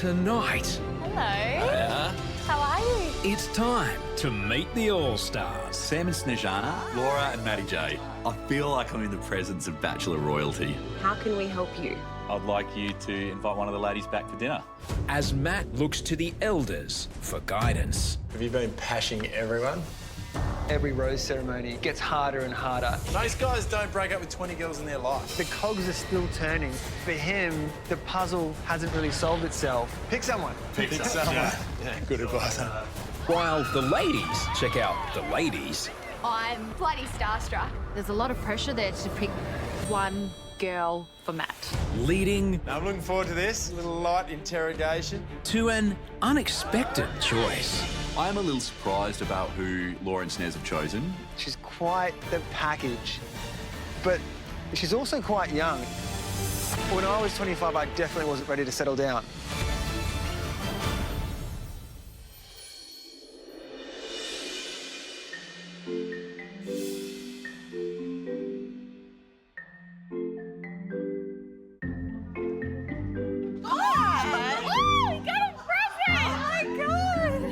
tonight, Hello. How are you? it's time to meet the All-Stars. Sam and Snezana, Laura and Maddie J. I feel like I'm in the presence of Bachelor royalty. How can we help you? I'd like you to invite one of the ladies back for dinner. As Matt looks to the elders for guidance. Have you been pashing everyone? Every rose ceremony gets harder and harder. Most guys don't break up with 20 girls in their life. The cogs are still turning. For him, the puzzle hasn't really solved itself. Pick someone. Pick someone. Yeah, good advice. While the ladies check out the ladies, I'm bloody starstruck. There's a lot of pressure there to pick one girl for Matt. leading Now, I'm looking forward to this. A little light interrogation. to an unexpected choice. I am a little surprised about who Laura and Snez have chosen. She's quite the package, but she's also quite young. When I was 25, I definitely wasn't ready to settle down.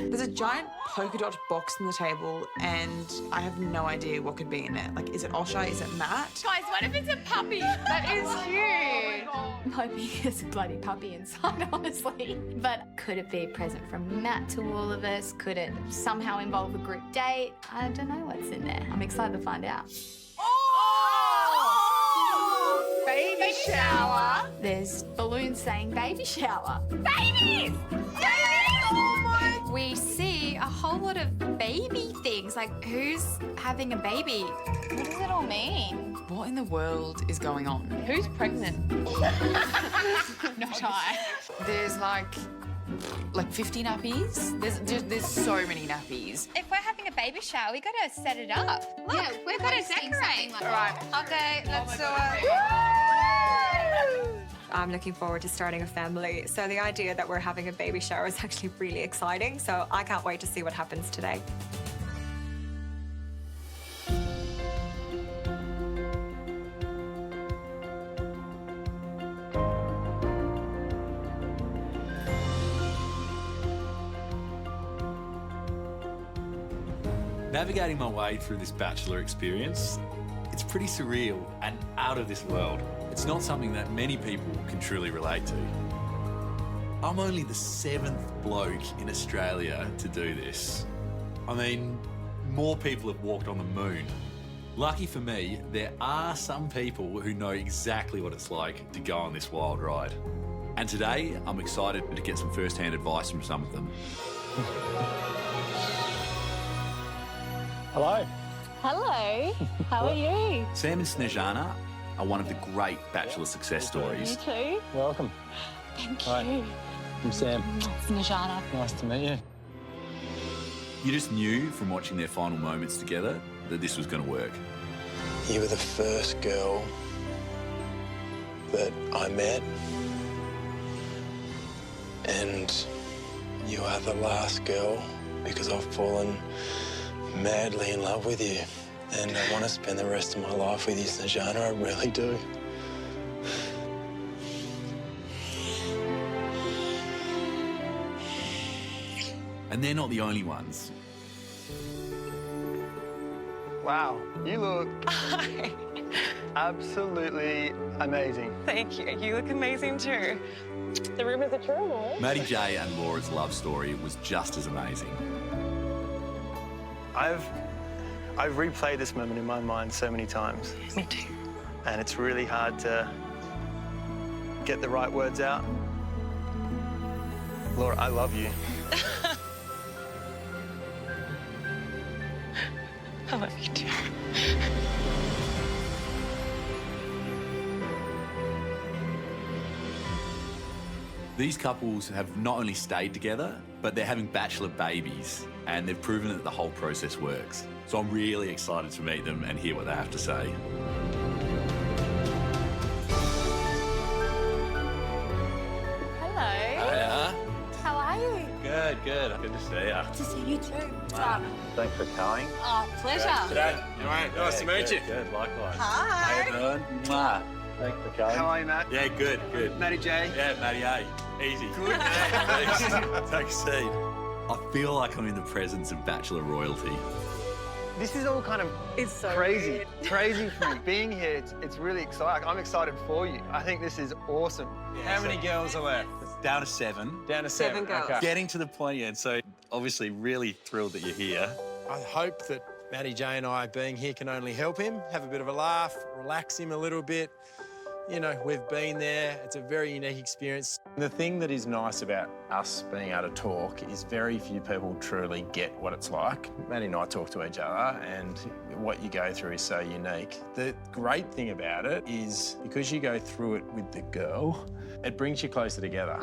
There's a giant polka dot box on the table, and I have no idea what could be in it. Like, is it Osher? Is it Matt? Guys, what if it's a puppy? That is cute. I'm hoping it's a bloody puppy inside, honestly. But could it be a present from Matt to all of us? Could it somehow involve a group date? I don't know what's in there. I'm excited to find out. Oh! Baby shower. There's balloons saying baby shower. Babies! Babies! Oh my! We see a whole lot of baby things. Like, who's having a baby? What does it all mean? What in the world is going on? Who's pregnant? Not I. There's like 50 nappies. There's so many nappies. If we're having a baby shower, we gotta set it up. Look, Yeah, we've gotta decorate. All right. Okay, let's do it. I'm looking forward to starting a family, so the idea that we're having a baby shower is actually really exciting, so I can't wait to see what happens today. Navigating my way through this Bachelor experience, it's pretty surreal and out of this world. It's not something that many people can truly relate to. I'm only the 7th bloke in Australia to do this. I mean, more people have walked on the moon. Lucky for me, there are some people who know exactly what it's like to go on this wild ride. And today, I'm excited to get some first-hand advice from some of them. Hello. Hello. How are you? Sam and Snezana are one of the great Bachelor success stories. too. Welcome. Thank Hi. you. I'm Sam. Snezana. Nice to meet you. You just knew from watching their final moments together that this was going to work. You were the first girl that I met, and you are the last girl because I've fallen madly in love with you. And I want to spend the rest of my life with you, Snezana, I really do. And they're not the only ones. Wow, you look absolutely amazing. Thank you. You look amazing too. The rumors are true, right? Maddie J and Laura's love story was just as amazing. I've replayed this moment in my mind so many times. Me too. And it's really hard to get the right words out. Laura, I love you. I love you too. These couples have not only stayed together, but they're having Bachelor babies, and they've proven that the whole process works. So I'm really excited to meet them and hear what they have to say. Hello. Hiya. How are you? Good, good. Good to see you. To see you too. Thanks for coming. Oh, pleasure. Today. All right, nice to meet you. Good, likewise. Hi. How you doing? Mwah. Thanks for coming. How are you, Matt? Yeah, good, good. Maddie J. Yeah, Maddie A. Easy. Good. Take a seat. I feel like I'm in the presence of Bachelor royalty. This is all kind of crazy. Crazy for me. Being here, it's really exciting. I'm excited for you. I think this is awesome. How many girls are left? Down to 7. Down to 7. girls. Okay. Getting to the point, yeah, and so obviously really thrilled that you're here. I hope that Maddie J and I being here can only help him, have a bit of a laugh, relax him a little bit. You know, we've been there. It's a very unique experience. The thing that is nice about us being able to talk is very few people truly get what it's like. Maddie and I talk to each other, and what you go through is so unique. The great thing about it is because you go through it with the girl, it brings you closer together.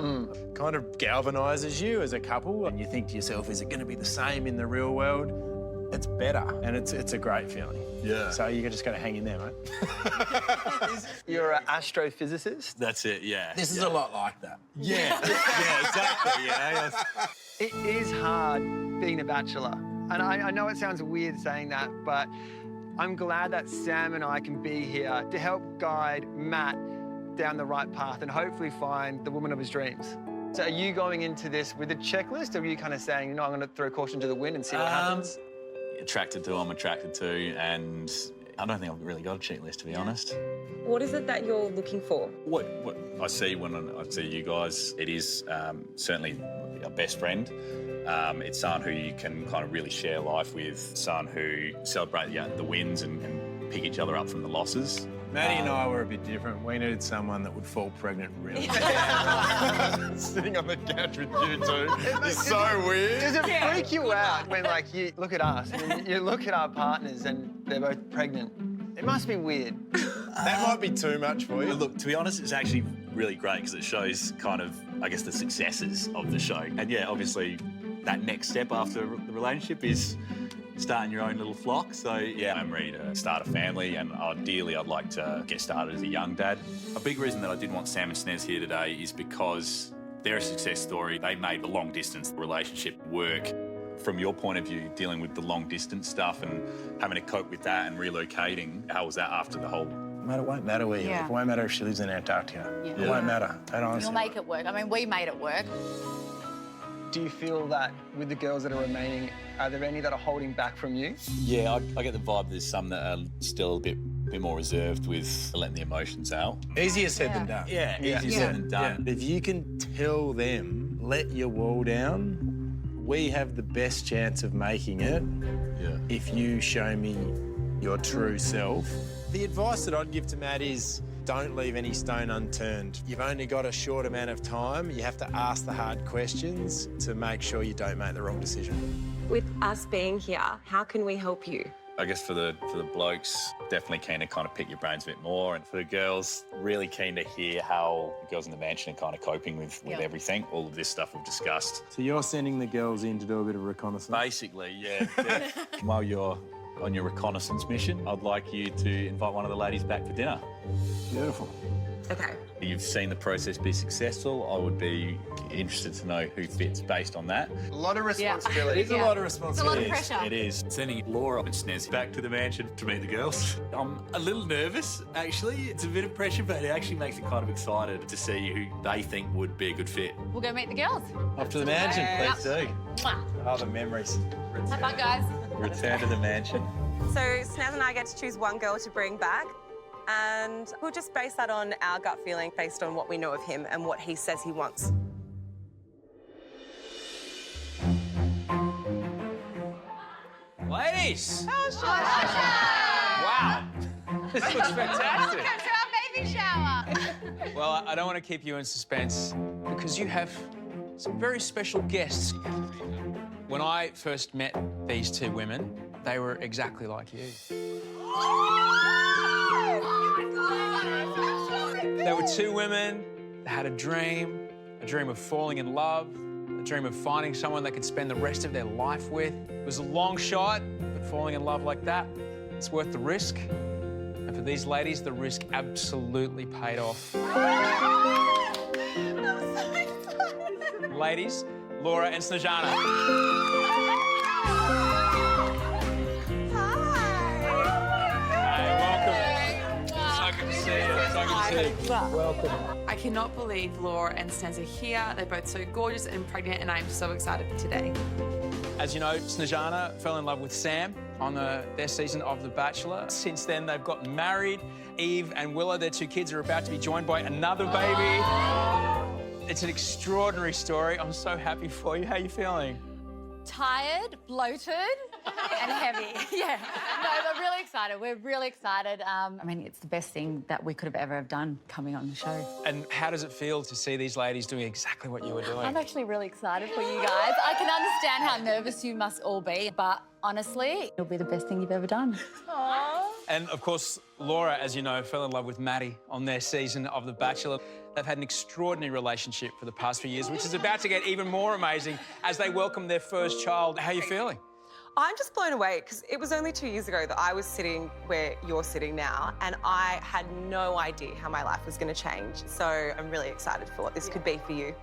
Kind of galvanises you as a couple, and you think to yourself, is it going to be the same in the real world? It's better, and it's a great feeling. Yeah. So you just got to hang in there, mate. You're an astrophysicist. That's it, yeah. This is a lot like that. Yeah, yeah, exactly, yeah. It is hard being a bachelor. And I know it sounds weird saying that, but I'm glad that Sam and I can be here to help guide Matt down the right path and hopefully find the woman of his dreams. So are you going into this with a checklist, or are you kind of saying, no, I'm going to throw caution to the wind and see what happens? Attracted to, I'm attracted to, and I don't think I've really got a checklist, to be honest. What is it that you're looking for? What I see when I see you guys, it is certainly a best friend. It's someone who you can kind of really share life with, someone who celebrate the wins and pick each other up from the losses. Maddie and I were a bit different. We needed someone that would fall pregnant really Sitting on the couch with you two is so weird. Does it freak you out when, like, you look at us and you look at our partners and they're both pregnant? It must be weird. That might be too much for you. Look, to be honest, it's actually really great because it shows kind of, I guess, the successes of the show. And yeah, obviously, that next step after the relationship is starting your own little flock. So yeah, I'm ready to start a family, and ideally I'd like to get started as a young dad. A big reason that I did want Sam and Snez here today is because they're a success story. They made the long distance relationship work. From your point of view, dealing with the long distance stuff and having to cope with that and relocating, how was that after the whole... Mate, it won't matter where you live. It won't matter if she lives in Antarctica. It won't matter. It honestly You'll make it work. I mean, we made it work. Do you feel that with the girls that are remaining, are there any that are holding back from you? Yeah, I get the vibe there's some that are still a bit more reserved with letting the emotions out. Easier said than done. Yeah, easier said than done. If you can tell them, let your wall down, we have the best chance of making it if you show me your true self. The advice that I'd give to Matt is don't leave any stone unturned. You've only got a short amount of time. You have to ask the hard questions to make sure you don't make the wrong decision. With us being here, how can we help you? I guess for the blokes, definitely keen to kind of pick your brains a bit more. And for the girls, really keen to hear how the girls in the mansion are kind of coping with everything, all of this stuff we've discussed. So you're sending the girls in to do a bit of reconnaissance? Basically, yeah. While you're on your reconnaissance mission, I'd like you to invite one of the ladies back for dinner. Beautiful. Okay. You've seen the process be successful. I would be interested to know who fits based on that. A lot of responsibility. It is a lot of responsibility. It's a lot of pressure. It is. Sending Laura and Snez back to the mansion to meet the girls. I'm a little nervous, actually. It's a bit of pressure, but it actually makes me kind of excited to see who they think would be a good fit. We'll go meet the girls. Off to the mansion, please do. Mwah. Oh, the memories. Have fun, guys. Return to the mansion. So Snez and I get to choose one girl to bring back, and we'll just base that on our gut feeling based on what we know of him and what he says he wants. Ladies! Osher! Wow! This looks fantastic. Welcome to our baby shower. Well, I don't want to keep you in suspense because you have some very special guests. When I first met these two women, they were exactly like you. They were two women that had a dream of falling in love, a dream of finding someone they could spend the rest of their life with. It was a long shot, but falling in love like that, it's worth the risk. And for these ladies, the risk absolutely paid off. Ladies, Laura and Snezana. Hey, welcome. So good to see you. So good to see Welcome. I cannot believe Laura and Snez are here. They're both so gorgeous and pregnant, and I'm so excited for today. As you know, Snezana fell in love with Sam on their season of The Bachelor. Since then, they've gotten married. Eve and Willow, their 2 kids, are about to be joined by another baby. It's an extraordinary story. I'm so happy for you. How are you feeling? Tired, bloated, and heavy. Yeah. No, but really excited. We're really excited. I mean, it's the best thing that we could have ever have done coming on the show. And how does it feel to see these ladies doing exactly what you were doing? I'm actually really excited for you guys. I can understand how nervous you must all be, but honestly, it'll be the best thing you've ever done. Aww. And of course, Laura, as you know, fell in love with Maddie on their season of The Bachelor. They've had an extraordinary relationship for the past few years, which is about to get even more amazing as they welcome their first child. How are you feeling? I'm just blown away because it was only 2 years ago that I was sitting where you're sitting now, and I had no idea how my life was going to change. So I'm really excited for what this could be for you.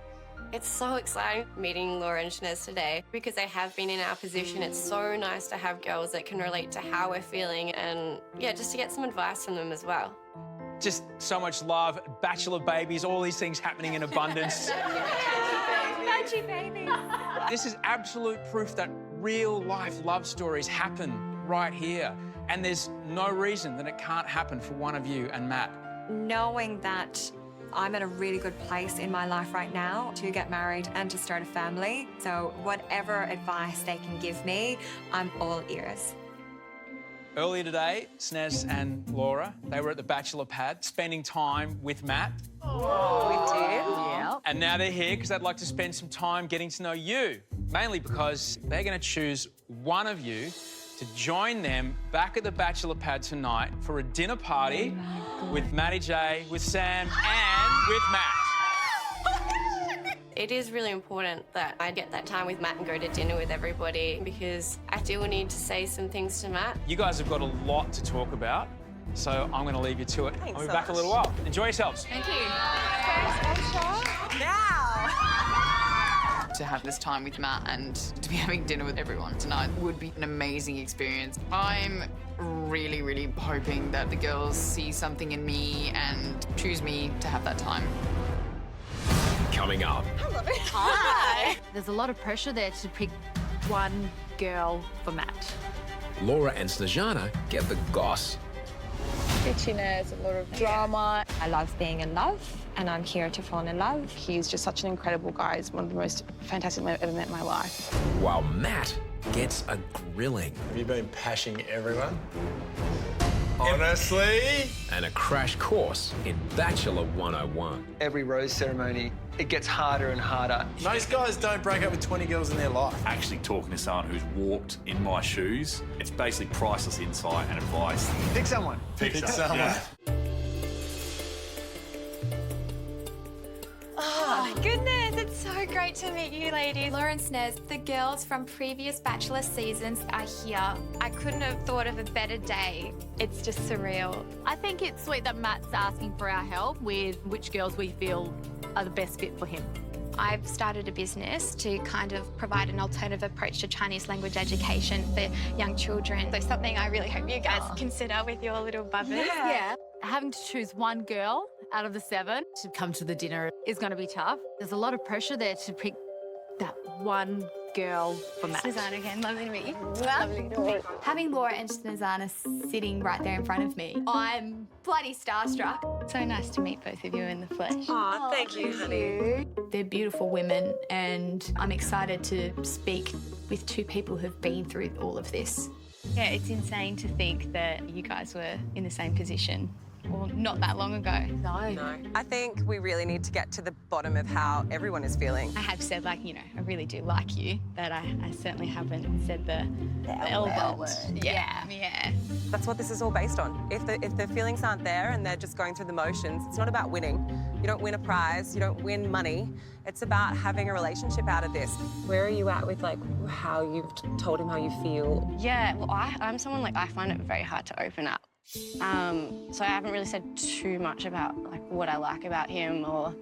It's so exciting meeting Laura and Snez today because they have been in our position. It's so nice to have girls that can relate to how we're feeling and, yeah, just to get some advice from them as well. Just so much love, bachelor babies, all these things happening in abundance. Magic babies. This is absolute proof that real-life love stories happen right here. And there's no reason that it can't happen for one of you and Matt. Knowing that I'm at a really good place in my life right now to get married and to start a family. So whatever advice they can give me, I'm all ears. Earlier today, Snez and Laura, they were at the Bachelor pad, spending time with Matt. Oh, we did? Yeah. And now they're here because they'd like to spend some time getting to know you, mainly because they're going to choose one of you to join them back at the Bachelor pad tonight for a dinner party with Matty J, with Sam, and with Matt. It is really important that I get that time with Matt and go to dinner with everybody because I do need to say some things to Matt. You guys have got a lot to talk about, so I'm going to leave you to it. Thanks, I'll be back in a little while. Enjoy yourselves. Thank you. Now! To have this time with Matt and to be having dinner with everyone tonight would be an amazing experience. I'm really, really hoping that the girls see something in me and choose me to have that time. Coming up. Hi. There's a lot of pressure there to pick one girl for Matt. Laura and Snezana get the goss. Bitchiness, a lot of drama. I love being in love, and I'm here to fall in love. He's just such an incredible guy. He's one of the most fantastic men I've ever met in my life. While Matt gets a grilling. Have you been pashing everyone? Honestly? And a crash course in Bachelor 101. Every rose ceremony, it gets harder and harder. Most guys don't break up with 20 girls in their life. Actually talking to someone who's walked in my shoes, it's basically priceless insight and advice. Pick someone. Pick someone. Yeah. Oh, my goodness, it's so great to meet you, ladies. Laura and Snez, the girls from previous Bachelor seasons are here. I couldn't have thought of a better day. It's just surreal. I think it's sweet that Matt's asking for our help with which girls we feel are the best fit for him. I've started a business to kind of provide an alternative approach to Chinese language education for young children. So something I really hope you guys consider with your little bubbers. Yeah. Having to choose one girl out of the 7 to come to the dinner is going to be tough. There's a lot of pressure there to pick that one girl for Matt. Snezana again, lovely to meet you. Lovely to meet you. Having Laura and Snezana sitting right there in front of me, I'm bloody starstruck. So nice to meet both of you in the flesh. Oh, thank you, honey. They're beautiful women, and I'm excited to speak with 2 people who've been through all of this. Yeah, it's insane to think that you guys were in the same position. Well, not that long ago. No. I think we really need to get to the bottom of how everyone is feeling. I have said, like, you know, I really do like you, but I certainly haven't said the L word. Yeah. That's what this is all based on. If the feelings aren't there and they're just going through the motions, it's not about winning. You don't win a prize, you don't win money. It's about having a relationship out of this. Where are you at with, like, how you've told him how you feel? Yeah, well, I'm someone, like, I find it very hard to open up. So I haven't really said too much about, like, what I like about him or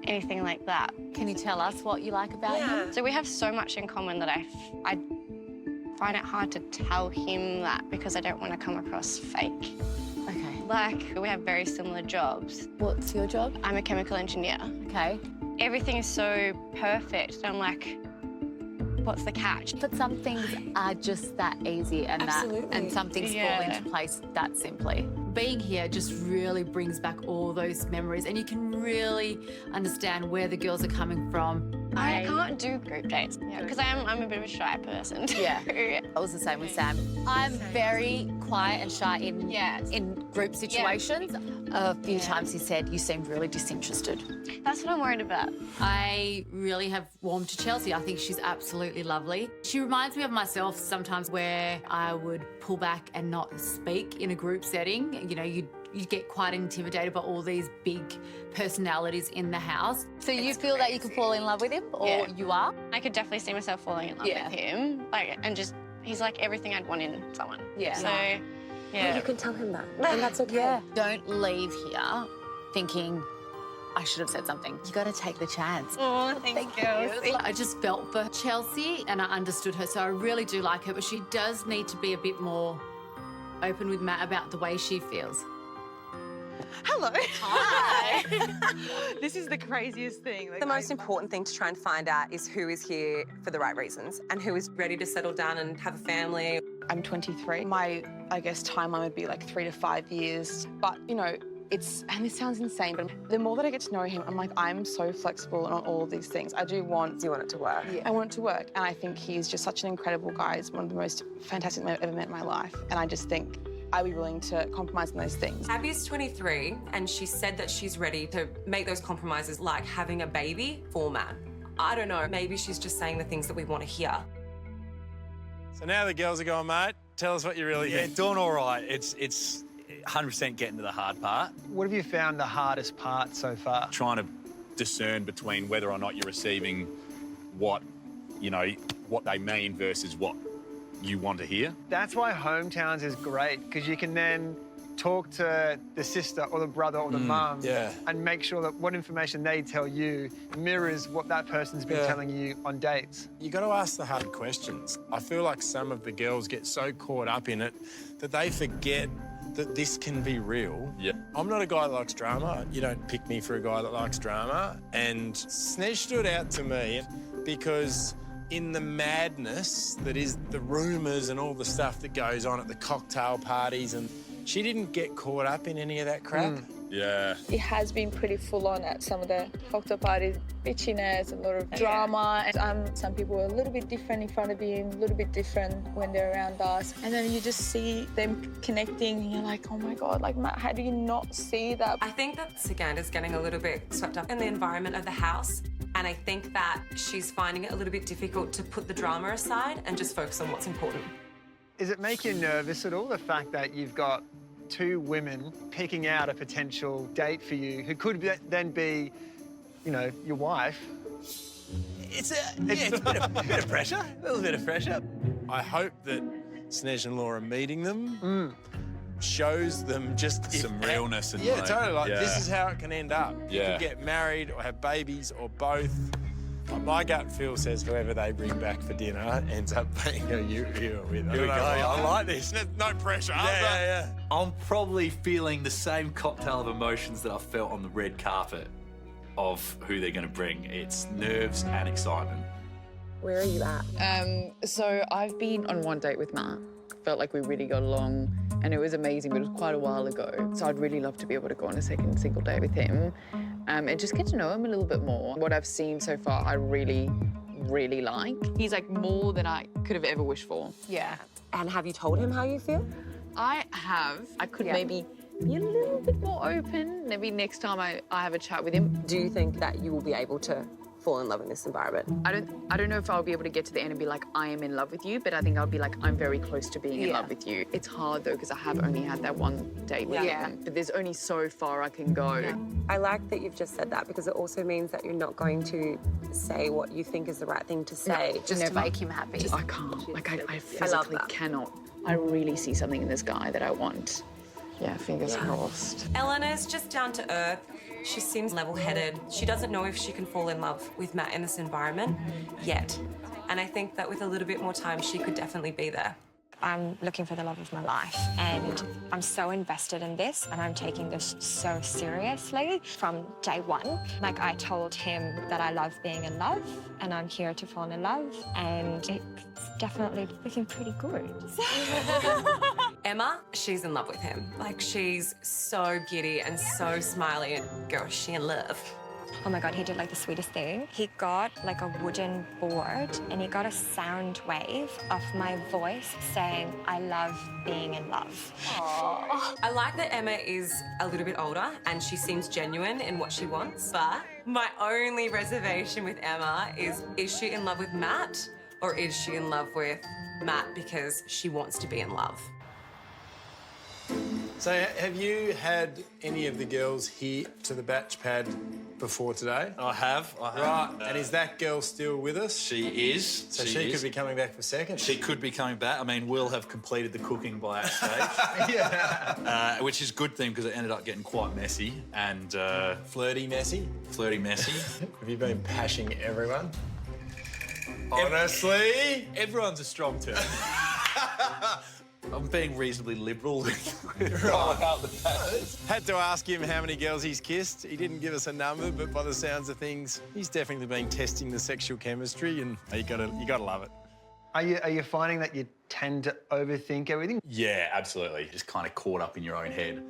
anything like that. Can you tell us what you like about him? So we have so much in common that I find it hard to tell him that because I don't want to come across fake. Okay. like we have very similar jobs. What's your job? I'm a chemical engineer. Okay. Everything is so perfect. I'm like, what's the catch? But some things are just that easy and Absolutely. and some things fall into place that simply. Being here just really brings back all those memories, and you can really understand where the girls are coming from. I can't do group dates because I'm a bit of a shy person. Yeah, I was the same with Sam. I'm very quiet and shy in group situations. A few times he said, you seemed really disinterested. That's what I'm worried about. I really have warmed to Chelsea. I think she's absolutely lovely. She reminds me of myself sometimes where I would pull back and not speak in a group setting. You know, you get quite intimidated by all these big personalities in the house. So you feel that you could fall in love with him, or you are? I could definitely see myself falling in love with him. He's like everything I'd want in someone. Yeah. So, But you can tell him that, and that's okay. Yeah. Don't leave here thinking, I should have said something. You got to take the chance. Oh, thank you. I just felt for Chelsea and I understood her, so I really do like her, but she does need to be a bit more open with Matt about the way she feels. Hello. Hi. This is the craziest thing. The most important thing to try and find out is who is here for the right reasons and who is ready to settle down and have a family. I'm 23. My, I guess, timeline would be like 3 to 5 years. But, you know, and this sounds insane, but the more that I get to know him, I'm like, I'm so flexible on all of these things. Do you want it to work? Yeah. I want it to work. And I think he's just such an incredible guy. He's one of the most fantastic men I've ever met in my life. And I just think I'd be willing to compromise on those things. Abbie's 23, and she said that she's ready to make those compromises, like having a baby for Matt. I don't know, maybe she's just saying the things that we want to hear. So now the girls are going, mate, tell us what you really think. Yeah, doing all right. It's 100% getting to the hard part. What have you found the hardest part so far? Trying to discern between whether or not you're receiving what they mean versus what you want to hear. That's why hometowns is great, because you can then talk to the sister or the brother or the mum and make sure that what information they tell you mirrors what that person's been telling you on dates. You got to ask the hard questions. I feel like some of the girls get so caught up in it that they forget that this can be real. Yeah. I'm not a guy that likes drama. You don't pick me for a guy that likes drama. And Snez stood out to me because in the madness that is the rumours and all the stuff that goes on at the cocktail parties, and she didn't get caught up in any of that crap. Yeah. It has been pretty full on at some of the cocktail parties. Bitchiness, a lot of drama. And some people are a little bit different in front of him, a little bit different when they're around us. And then you just see them connecting and you're like, oh my God, like Matt, how do you not see that? I think that Sogand is getting a little bit swept up in the environment of the house. And I think that she's finding it a little bit difficult to put the drama aside and just focus on what's important. Does it make you nervous at all, the fact that you've got two women picking out a potential date for you who could then be, you know, your wife? It's a bit of pressure, a little bit of pressure. I hope that Snez and Laura meeting them shows them just some realness and totally. Like this is how it can end up. You Yeah. can get married or have babies or both. My gut feel says whoever they bring back for dinner ends up being who you're with. Here we go. I like this. No pressure. Yeah. I'm probably feeling the same cocktail of emotions that I felt on the red carpet of who they're going to bring. It's nerves and excitement. Where are you at? So I've been on one date with Matt. Felt like we really got along and it was amazing, but it was quite a while ago. So I'd really love to be able to go on a second single date with him and just get to know him a little bit more. What I've seen so far, I really, really like. He's like more than I could have ever wished for. Yeah. And have you told him how you feel? I have. I could maybe be a little bit more open. Maybe next time I have a chat with him. Do you think that you will be able to fall in love in this environment? I don't know if I'll be able to get to the end and be like, I am in love with you, but I think I'll be like, I'm very close to being in love with you. It's hard though, because I have only had that one date with him. But there's only so far I can go. Yeah. I like that you've just said that because it also means that you're not going to say what you think is the right thing to say. No, just to make him happy. I can't. Like, I physically cannot. I really see something in this guy that I want. Yeah, fingers crossed. Elana is just down to earth. She seems level-headed. She doesn't know if she can fall in love with Matt in this environment yet. And I think that with a little bit more time, she could definitely be there. I'm looking for the love of my life, and I'm so invested in this, and I'm taking this so seriously from day one. Like, I told him that I love being in love, and I'm here to fall in love, and it's definitely looking pretty good. Emma, she's in love with him. Like, she's so giddy and so smiley. Girl, is she in love? Oh my God, he did like the sweetest thing. He got like a wooden board and he got a sound wave of my voice saying, I love being in love. Aww. I like that Emma is a little bit older and she seems genuine in what she wants, but my only reservation with Emma is she in love with Matt, or is she in love with Matt because she wants to be in love? So have you had any of the girls here to the batch pad before today? I have. Right, and is that girl still with us? She is. So she could be coming back for second? She could be coming back. I mean, we'll have completed the cooking by that stage. Yeah. Which is a good thing because it ended up getting quite messy and... flirty messy? Flirty messy. Have you been pashing everyone? Honestly? Everyone's a strong term. I'm being reasonably liberal Had to ask him how many girls he's kissed. He didn't give us a number, but by the sounds of things, he's definitely been testing the sexual chemistry, and you gotta love it. Are you finding that you tend to overthink everything? Yeah, absolutely. Just kind of caught up in your own head.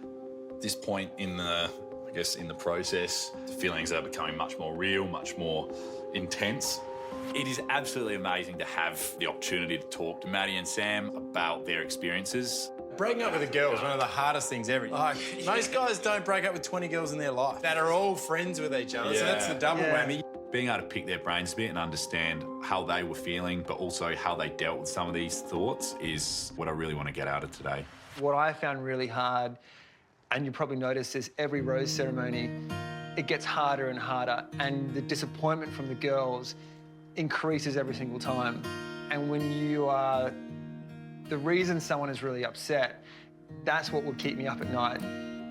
At this point in the, I guess, in the process, the feelings are becoming much more real, much more intense. It is absolutely amazing to have the opportunity to talk to Maddie and Sam about their experiences. Breaking up with a girl is one of the hardest things ever. Like, most guys don't break up with 20 girls in their life that are all friends with each other, so that's the double whammy. Being able to pick their brains a bit and understand how they were feeling, but also how they dealt with some of these thoughts is what I really want to get out of today. What I found really hard, and you probably noticed this, every rose ceremony, it gets harder and harder, and the disappointment from the girls increases every single time. And when you are the reason someone is really upset, that's what would keep me up at night.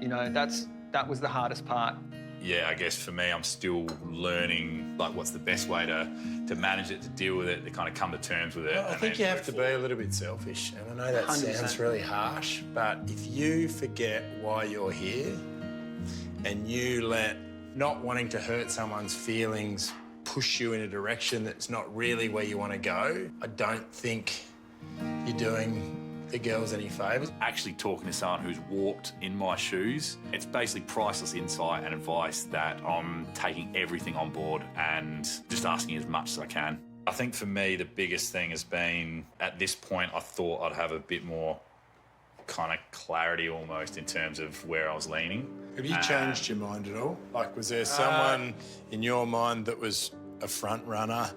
You know, that was the hardest part. Yeah, I guess for me, I'm still learning, like, what's the best way to manage it, to deal with it, to kind of come to terms with it. Well, I think you have to be a little bit selfish, and I know that 100%. sounds really harsh, but if you forget why you're here and you let not wanting to hurt someone's feelings push you in a direction that's not really where you want to go, I don't think you're doing the girls any favours. Actually talking to someone who's walked in my shoes, it's basically priceless insight and advice that I'm taking everything on board and just asking as much as I can. I think for me, the biggest thing has been, at this point, I thought I'd have a bit more kind of clarity almost in terms of where I was leaning. Have you changed your mind at all? Like, was there someone in your mind that was a front runner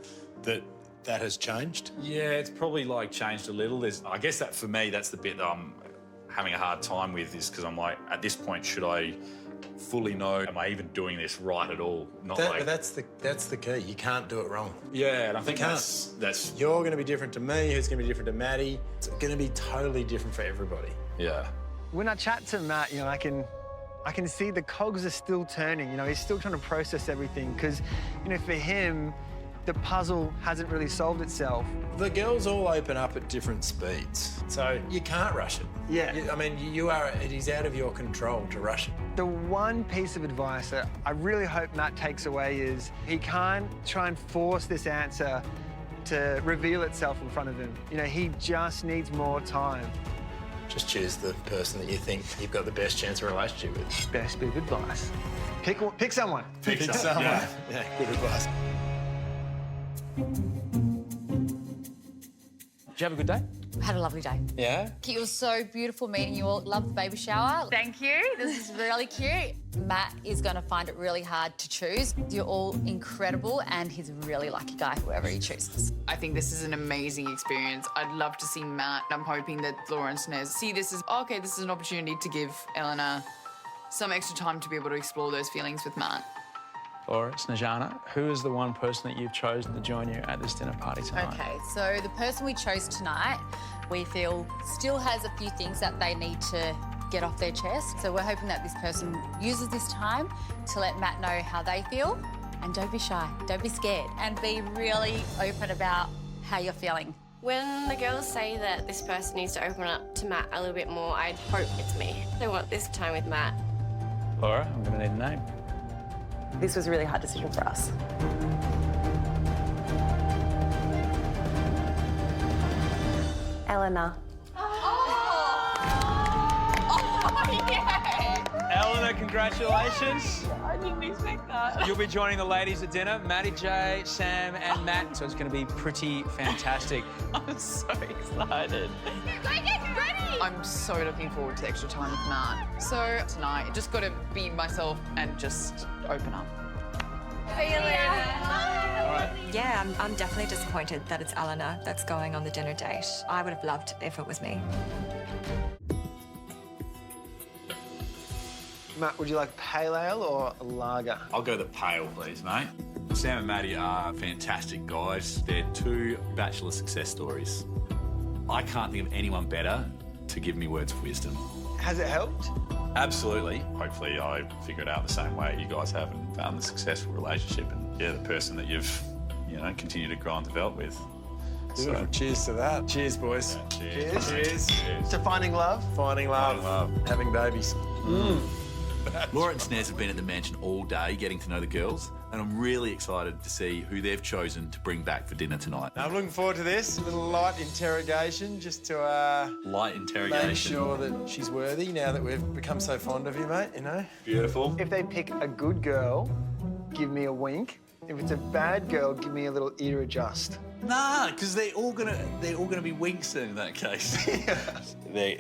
that has changed? Yeah, it's probably like changed a little. I guess that for me, that's the bit that I'm having a hard time with, is because I'm like, at this point, should I fully know, am I even doing this right at all? But that's the key. You can't do it wrong. Yeah, and I think that's you're going to be different to me. Who's going to be different to Maddie? It's going to be totally different for everybody. Yeah. When I chat to Matt, you know, I can see the cogs are still turning. You know, he's still trying to process everything because, you know, for him, the puzzle hasn't really solved itself. The girls all open up at different speeds, so you can't rush it. Yeah. I mean, it is out of your control to rush it. The one piece of advice that I really hope Matt takes away is he can't try and force this answer to reveal itself in front of him. You know, he just needs more time. Just choose the person that you think you've got the best chance of a relationship with. Best bit of advice. Pick someone. Pick someone. Yeah, good advice. Did you have a good day? Had a lovely day. Yeah? It was so beautiful meeting you all. Loved the baby shower. Thank you. This is really cute. Matt is going to find it really hard to choose. You're all incredible, and he's a really lucky guy, whoever he chooses. I think this is an amazing experience. I'd love to see Matt. I'm hoping that Laura and Snez see this as, okay, this is an opportunity to give Elana some extra time to be able to explore those feelings with Matt. Laura, Snezana, who is the one person that you've chosen to join you at this dinner party tonight? Okay, so the person we chose tonight, we feel still has a few things that they need to get off their chest. So we're hoping that this person uses this time to let Matt know how they feel. And don't be shy, don't be scared, and be really open about how you're feeling. When the girls say that this person needs to open up to Matt a little bit more, I hope it's me. I want this time with Matt. Laura, I'm going to need a name. This was a really hard decision for us. Elana. Elana, congratulations. I didn't expect that. You'll be joining the ladies at dinner, Maddie, Jay, Sam, and Matt. So it's going to be pretty fantastic. I'm so excited. I'm so looking forward to the extra time with Matt. So tonight, just got to be myself and just open up. See you later. Yeah, I'm definitely disappointed that it's Elana that's going on the dinner date. I would have loved if it was me. Matt, would you like pale ale or a lager? I'll go the pale, please, mate. Sam and Maddie are fantastic guys. They're two Bachelor success stories. I can't think of anyone better to give me words of wisdom. Has it helped? Absolutely. Hopefully I figured out the same way you guys have and found the successful relationship and, yeah, the person that you've, continued to grow and develop with. Beautiful. Cheers to that. Cheers, boys. Yeah, Cheers. To finding love. Finding love. Having babies. Laura and Snez have been at the mansion all day getting to know the girls, and I'm really excited to see who they've chosen to bring back for dinner tonight. I'm looking forward to this. A little light interrogation just to Light interrogation. make sure that she's worthy now that we've become so fond of you, mate, Beautiful. If they pick a good girl, give me a wink. If it's a bad girl, give me a little ear adjust. Nah, because they're all gonna be winks in that case. They're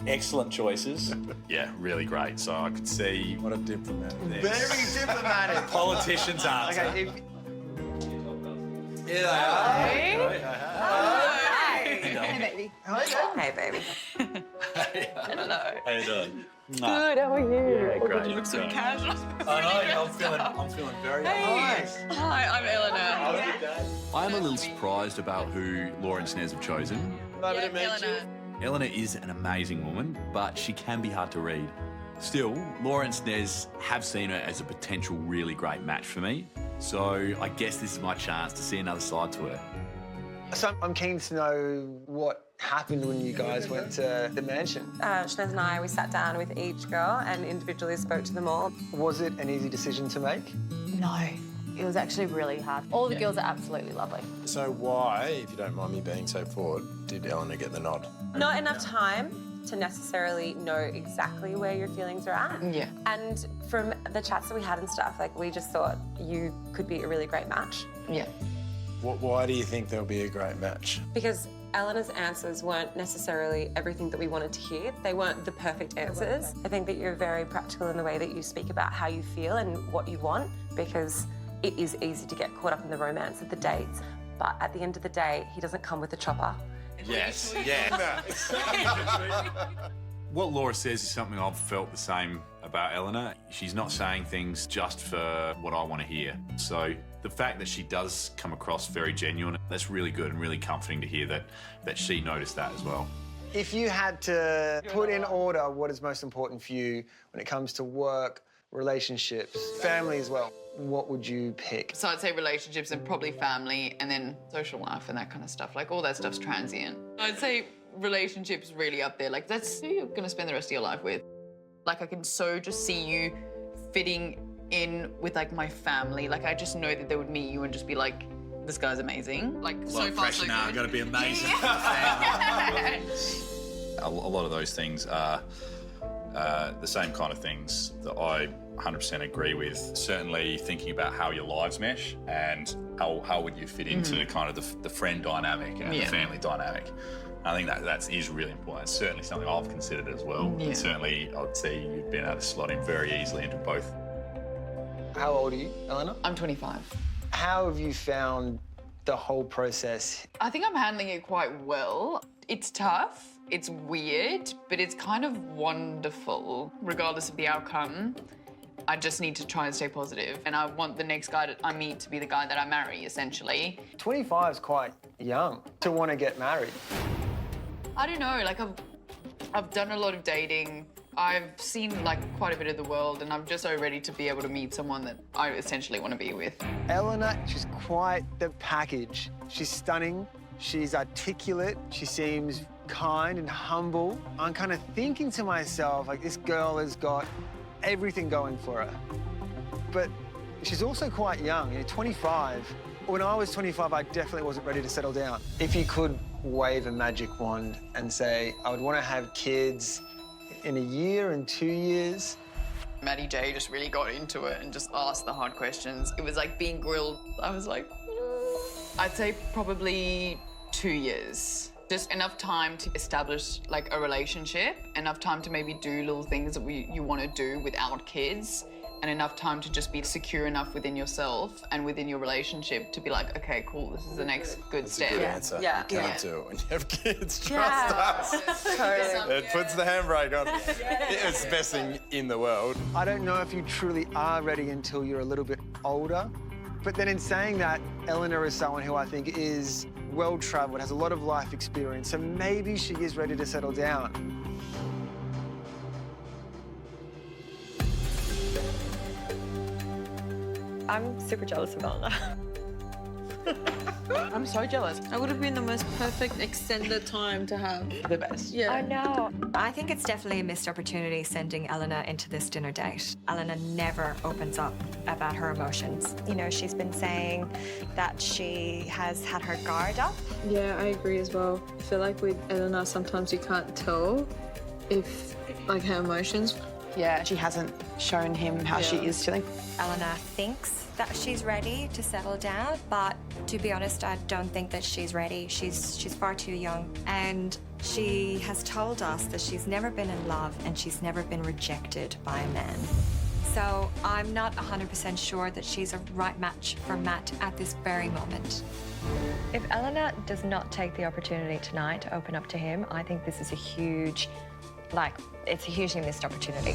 excellent choices. Yeah, really great. So I could see What a diplomat. Very diplomatic. politicians are. Okay, Here they are. Hey, baby. Hey, baby. Hello. How you doing? Good, how are you? Yeah, great. You look so casual. I know. I'm feeling very nice. Hi, I'm Elana. I'm a little surprised about who Laura and Snez have chosen. Lovely to meet you. Eleanor is an amazing woman, but she can be hard to read. Still, Laura and Snez have seen her as a potential really great match for me, so I guess this is my chance to see another side to her. So I'm keen to know what happened when you guys went to the mansion. Snez and I, we sat down with each girl and individually spoke to them all. Was it an easy decision to make? No, it was actually really hard. All the girls are absolutely lovely. So why, if you don't mind me being so forward, did Elana get the nod? Not enough time to necessarily know exactly where your feelings are at. Yeah. And from the chats that we had and stuff, we just thought you could be a really great match. Yeah. Why do you think there'll be a great match? Because Eleanor's answers weren't necessarily everything that we wanted to hear. They weren't the perfect answers. I think that you're very practical in the way that you speak about how you feel and what you want, because it is easy to get caught up in the romance of the dates. But at the end of the day, he doesn't come with a chopper. Yes, yes. What Laura says is something I've felt the same about Eleanor. She's not saying things just for what I want to hear. So the fact that she does come across very genuine, that's really good and really comforting to hear that she noticed that as well. If you had to put in order what is most important for you when it comes to work, relationships, family as well, what would you pick? So I'd say relationships and probably family and then social life and that kind of stuff. All that stuff's transient. I'd say relationships really up there. That's who you're going to spend the rest of your life with. I can so just see you fitting in with, my family. I just know that they would meet you and just be like, this guy's amazing. So far, so good. I've got to be amazing. A lot of those things are the same kind of things that I 100% agree with. Certainly thinking about how your lives mesh and how would you fit into kind of the friend dynamic and the family dynamic. I think that is really important. It's certainly something I've considered as well. Yeah. And certainly I would say you've been able to slot in very easily into both. How old are you, Elana? I'm 25. How have you found the whole process? I think I'm handling it quite well. It's tough, it's weird, but it's kind of wonderful, regardless of the outcome. I just need to try and stay positive, and I want the next guy that I meet to be the guy that I marry, essentially. 25 is quite young to want to get married. I don't know, I've done a lot of dating. I've seen quite a bit of the world, and I'm just so ready to be able to meet someone that I essentially want to be with. Elana, she's quite the package. She's stunning, She's articulate. She seems kind and humble. I'm kind of thinking to myself, like, this girl has got everything going for her. But she's also quite young, 25. When I was 25, I definitely wasn't ready to settle down. If you could wave a magic wand and say, I would want to have kids in a year and 2 years. Maddie J just really got into it and just asked the hard questions. It was like being grilled. I was like, I'd say probably 2 years. Just enough time to establish like a relationship, enough time to maybe do little things that you want to do without kids, and enough time to just be secure enough within yourself and within your relationship to be like, okay, cool, this is the next good step. Good answer. Yeah. You can't do it when you have kids. Trust Yeah. us. It puts the handbrake on. It's the best thing in the world. I don't know if you truly are ready until you're a little bit older. But then in saying that, Elana is someone who I think is well-travelled, has a lot of life experience, so maybe she is ready to settle down. I'm super jealous of Elana. I'm so jealous. I would have been the most perfect extended time to have. The best. Yeah. I know. I think it's definitely a missed opportunity sending Elana into this dinner date. Elana never opens up about her emotions. You know, she's been saying that she has had her guard up. Yeah, I agree as well. I feel like with Elana, sometimes you can't tell if, like, her emotions. Yeah, she hasn't shown him how she is feeling. Elana thinks that she's ready to settle down, but to be honest, I don't think that she's ready. She's far too young. And she has told us that she's never been in love and she's never been rejected by a man. So I'm not 100% sure that she's a right match for Matt at this very moment. If Elana does not take the opportunity tonight to open up to him, I think this is a huge, it's a hugely missed opportunity.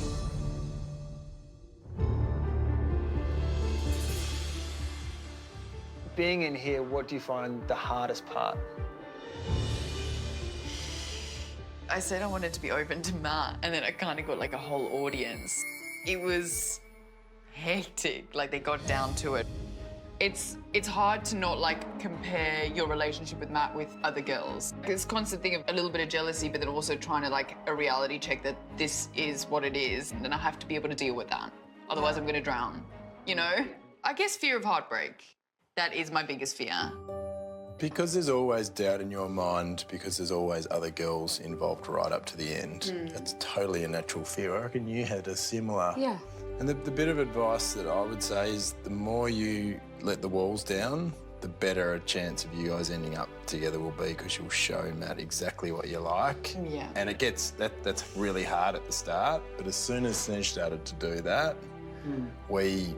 Being in here, what do you find the hardest part? I said I wanted to be open to Matt, and then I kind of got like a whole audience. It was hectic, like they got down to it. It's hard to not like compare your relationship with Matt with other girls. This constant thing of a little bit of jealousy, but then also trying to like a reality check that this is what it is, and then I have to be able to deal with that. Otherwise I'm gonna drown, you know? I guess fear of heartbreak. That is my biggest fear. Because there's always doubt in your mind, because there's always other girls involved right up to the end. It's totally a natural fear. I reckon you had a similar... Yeah. And the bit of advice that I would say is the more you let the walls down, the better a chance of you guys ending up together will be, because you'll show Matt exactly what you like. Yeah. And it gets... That's really hard at the start, but as soon as Snez started to do that, we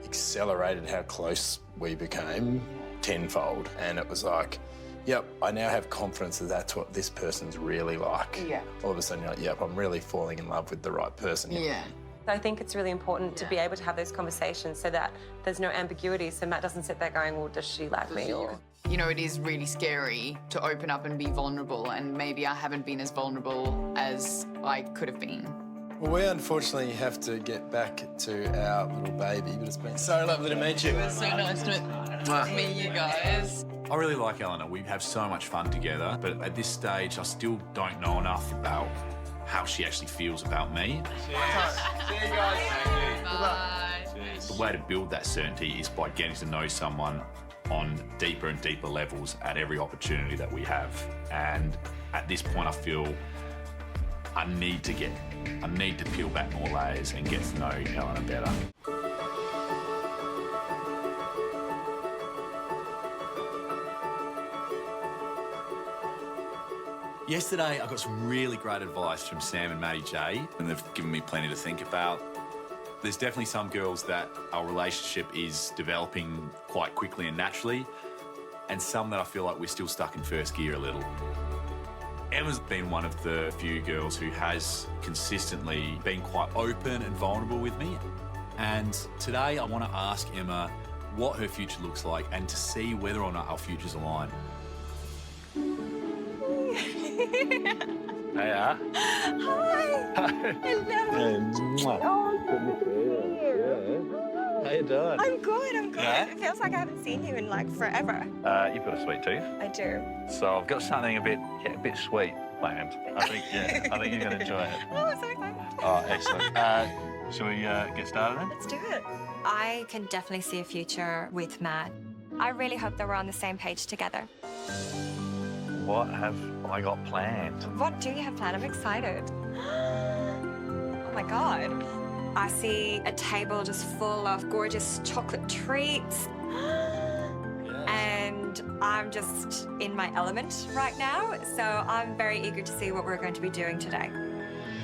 accelerated how close we became tenfold. And it was like, yep, I now have confidence that that's what this person's really like. Yeah. All of a sudden you're like, yep, I'm really falling in love with the right person. Yeah. I think it's really important to be able to have those conversations so that there's no ambiguity, so Matt doesn't sit there going, well, does she like me? Or... You know, it is really scary to open up and be vulnerable, and maybe I haven't been as vulnerable as I could have been. Well, we unfortunately have to get back to our little baby, but it's been so lovely to meet you. It was so nice to meet you guys. I really like Elana. We have so much fun together, but at this stage, I still don't know enough about how she actually feels about me. See you guys. Bye. The way to build that certainty is by getting to know someone on deeper and deeper levels at every opportunity that we have. And at this point, I feel I need to peel back more layers and get to know Elana better. Yesterday, I got some really great advice from Sam and Maddie J, and they've given me plenty to think about. There's definitely some girls that our relationship is developing quite quickly and naturally, and some that I feel like we're still stuck in first gear a little. Emma's been one of the few girls who has consistently been quite open and vulnerable with me. And today I want to ask Emma what her future looks like and to see whether or not our futures align. Hiya. Hi. Hello. Hey, mwah. Oh, good to see you. How you doing? I'm good, I'm good. Yeah? It feels like I haven't seen you in like forever. You've got a sweet tooth. I do. So I've got something a bit sweet planned. I think you're going to enjoy it. Oh, I'm so excited. Oh, excellent. Shall we get started then? Let's do it. I can definitely see a future with Matt. I really hope that we're on the same page together. What have I got planned? What do you have planned? I'm excited. Oh my God. I see a table just full of gorgeous chocolate treats. And I'm just in my element right now. So I'm very eager to see what we're going to be doing today.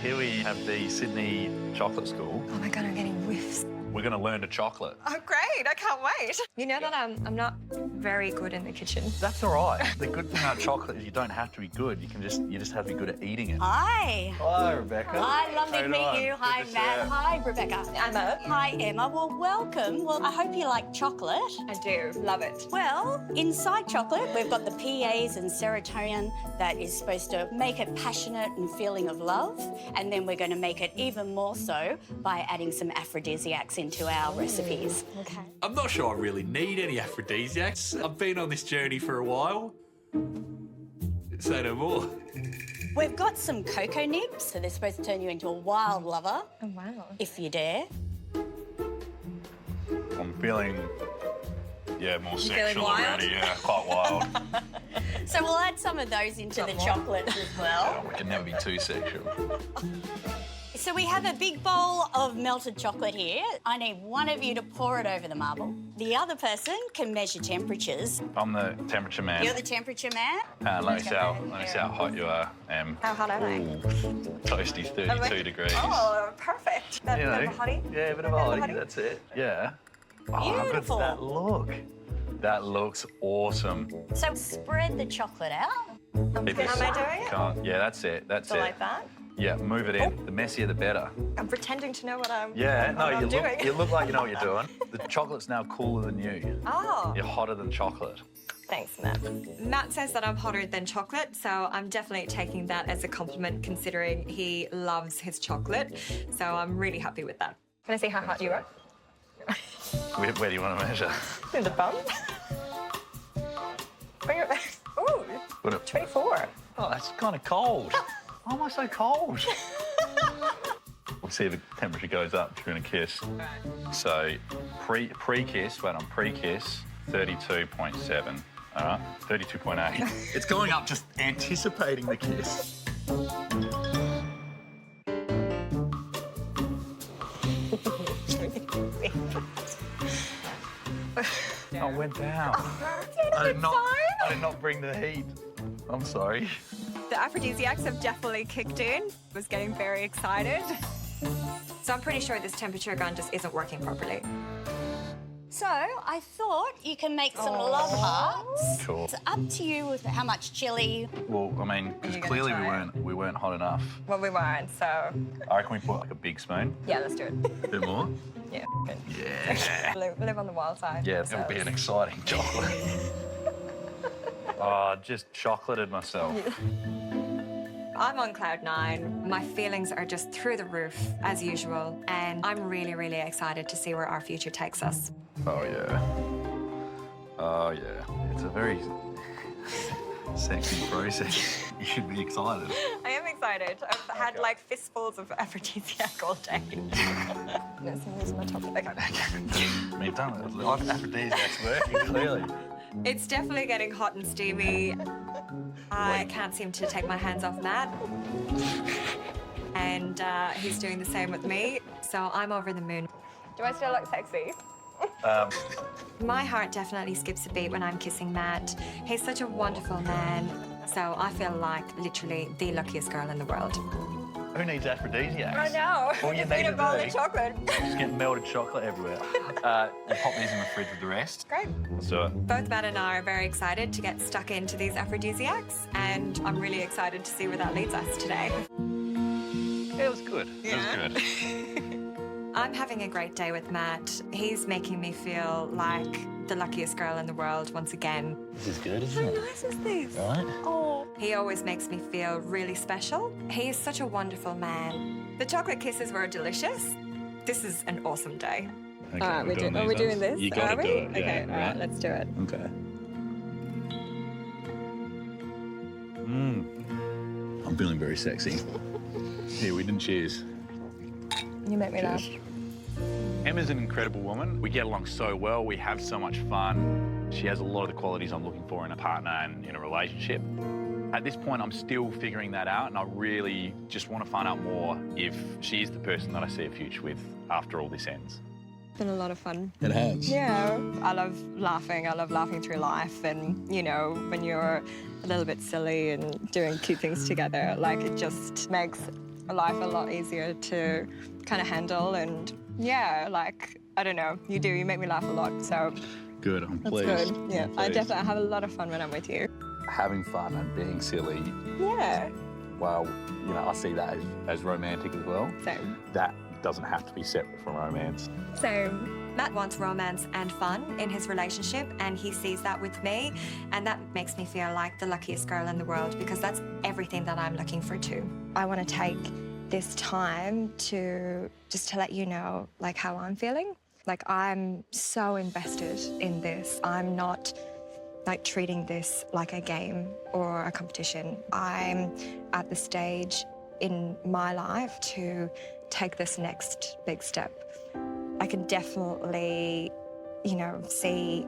Here we have the Sydney Chocolate School. Oh my God, I'm getting whiffs. We're going to learn to chocolate. Oh, great. I can't wait. You know that I'm not very good in the kitchen. That's all right. The good thing about chocolate is you don't have to be good. You just have to be good at eating it. Hi. Hi, Rebecca. Hi, lovely to meet How you. Hi, Good to see Matt. you. Hi, Rebecca. Emma. Hi, Emma. Well, welcome. Well, I hope you like chocolate. I do. Love it. Well, inside chocolate, we've got the PAs and serotonin that is supposed to make it passionate and feeling of love. And then we're going to make it even more so by adding some aphrodisiacs into our recipes. Okay. I'm not sure I really need any aphrodisiacs. I've been on this journey for a while. Say no more. We've got some cocoa nibs, so they're supposed to turn you into a wild lover. Oh, wow. If you dare. I'm feeling, more sexual wild? already. Yeah, quite wild. So we'll add some of those into the chocolates as well. We can never be too sexual. So we have a big bowl of melted chocolate here. I need one of you to pour it over the marble. The other person can measure temperatures. I'm the temperature man. You're the temperature man. Let me see how hot you are, Em. How hot am I? Ooh, toasty 32 degrees. Oh, perfect. That's You a know, bit of a hottie. yeah, a bit of a hottie, that's it. Yeah. Oh, how good's Beautiful. that look? That looks awesome. So spread the chocolate out. Am I doing it? Can't. Yeah, that's it. That's So it. like that? Yeah, move it in. The messier, the better. I'm pretending to know what I'm, Yeah, no, what I'm doing. you look like you know what you're doing. The chocolate's now cooler than you. Oh. You're hotter than chocolate. Thanks, Matt. Matt says that I'm hotter than chocolate, so I'm definitely taking that as a compliment considering he loves his chocolate. So I'm really happy with that. Can I see how hot you are? Where do you want to measure? In the bum. Ooh, What 24. Oh, that's kind of cold. Why am I so cold? We'll see if the temperature goes up during a kiss. So pre-kiss, wait on pre-kiss, 32.7. All right, 32.8. It's going up just anticipating the kiss. I went down. I did not bring the heat. I'm sorry. The aphrodisiacs have definitely kicked in. I was getting very excited. So I'm pretty sure this temperature gun just isn't working properly. So I thought you can make some love hearts. Sure. It's up to you with how much chili. Well, I mean, because clearly we weren't hot enough. Well, we weren't, so I reckon we put like a big spoon. yeah, let's do it. A bit more. Yeah, good. Yeah. Live on the wild side. Yeah, it'll be an exciting chocolate. Oh, I just chocolated myself. I'm on cloud nine. My feelings are just through the roof, as usual, and I'm really, really excited to see where our future takes us. Oh, yeah. Oh, yeah. It's a very sexy process. You should be excited. I am excited. I've had like fistfuls of aphrodisiac all day. No, this is my topic. Okay. I mean, don't aphrodisiac's working, clearly. It's definitely getting hot and steamy. I can't seem to take my hands off Matt. And he's doing the same with me. So I'm over the moon. Do I still look sexy? My heart definitely skips a beat when I'm kissing Matt. He's such a wonderful man. So I feel like literally the luckiest girl in the world. Who needs aphrodisiacs? I know. All you Just need eat a to bowl do of chocolate. Just get melted chocolate everywhere. We'll pop these in the fridge with the rest. Great. Let's do it. Both Matt and I are very excited to get stuck into these aphrodisiacs, and I'm really excited to see where that leads us today. Yeah, it was good. Yeah. It was good. I'm having a great day with Matt. He's making me feel like the luckiest girl in the world once again. This is good, isn't it? How nice is this? Right? Oh. He always makes me feel really special. He is such a wonderful man. The chocolate kisses were delicious. This is an awesome day. Okay, All right, doing we're these doing ones? this. You got Are to we? do it. Okay, Yeah, all right, let's do it. Okay. I'm feeling very sexy. Here, we didn't cheers. You make me laugh. Emma's an incredible woman. We get along so well. We have so much fun. She has a lot of the qualities I'm looking for in a partner and in a relationship. At this point, I'm still figuring that out, and I really just want to find out more if she is the person that I see a future with after all this ends. It's been a lot of fun. It has. Yeah, I love laughing. I love laughing through life, and you know, when you're a little bit silly and doing cute things together, like it just makes life a lot easier to kind of handle. And yeah, like I don't know, you do. You make me laugh a lot, so Good, I'm that's pleased. good. Yeah, I definitely have a lot of fun when I'm with you. Having fun and being silly, Yeah. well, you know, I see that as romantic as well. Same. That doesn't have to be separate from romance. So Matt wants romance and fun in his relationship, and he sees that with me, and that makes me feel like the luckiest girl in the world because that's everything that I'm looking for too. I want to take this time to just to let you know like how I'm feeling. Like I'm so invested in this. I'm not like treating this like a game or a competition. I'm at the stage in my life to take this next big step. I can definitely, you know, see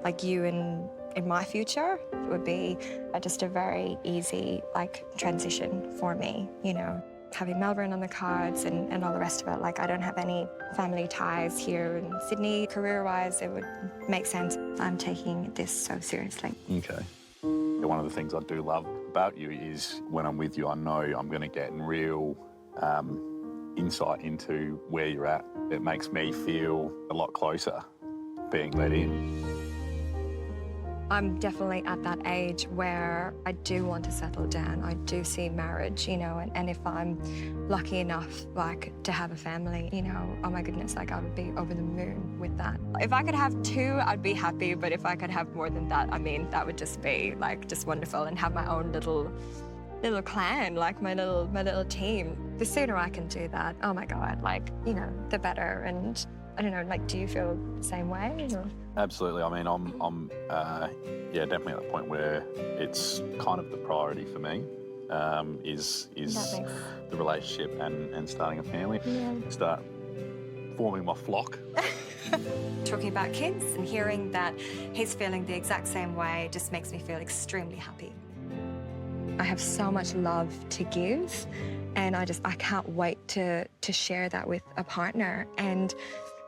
like you in my future. It would be just a very easy like transition for me, you know. Having Melbourne on the cards and all the rest of it, like I don't have any family ties here in Sydney. Career-wise, it would make sense. I'm taking this so seriously. Okay. One of the things I do love about you is when I'm with you, I know I'm going to get real insight into where you're at. It makes me feel a lot closer being let in. I'm definitely at that age where I do want to settle down. I do see marriage, you know, and if I'm lucky enough, like, to have a family, you know, oh my goodness, like, I would be over the moon with that. If I could have 2, I'd be happy, but if I could have more than that, I mean, that would just be, like, just wonderful and have my own little clan, like my little team. The sooner I can do that, oh my God, like, you know, the better. And I don't know, like, do you feel the same way? Or? Absolutely. I mean, I'm yeah, definitely at the point where it's kind of the priority for me is the relationship and starting a family. Yeah. Start forming my flock. Talking about kids and hearing that he's feeling the exact same way just makes me feel extremely happy. I have so much love to give, and I can't wait to share that with a partner. And,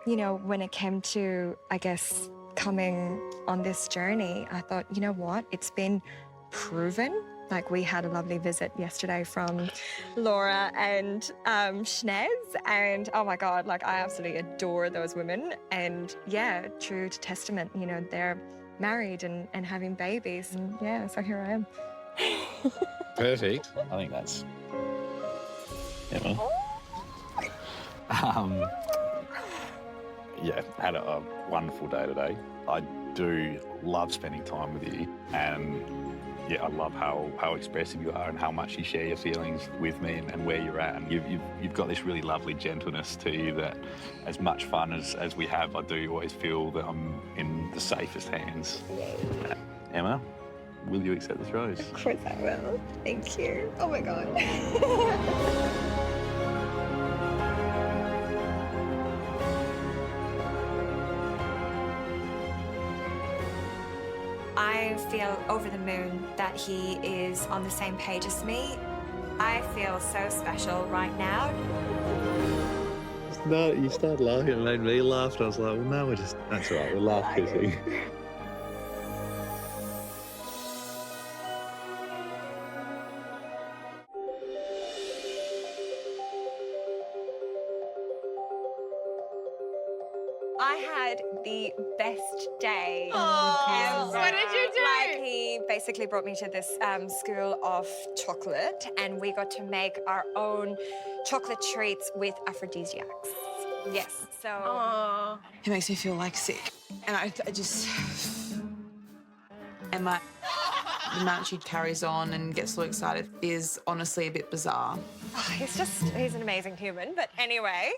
you know, when it came to, I guess, coming on this journey, I thought, you know what, it's been proven. Like, we had a lovely visit yesterday from Laura and Snez, and oh my God, like, I absolutely adore those women. And yeah, true to testament, you know, they're married and having babies, and yeah, so here I am. Perfect. I think that's Emma. Yeah, had a wonderful day today. I do love spending time with you, and yeah, I love how expressive you are and how much you share your feelings with me and where you're at. And you've got this really lovely gentleness to you that, as much fun as we have, I do always feel that I'm in the safest hands. Emma, will you accept this rose? Of course I will. Thank you. Oh my God. I feel over the moon that he is on the same page as me. I feel so special right now. No, you started laughing, it made me laugh, and I was like, well, no, that's all right, we'll laugh kissing. I had the best day Oh, ever. what did you do? Like, he basically brought me to this school of chocolate, and we got to make our own chocolate treats with aphrodisiacs. Yes, so... It makes me feel like sick. And I just... Emma, The amount she carries on and gets so excited is honestly a bit bizarre. Oh, he's an amazing human. But anyway,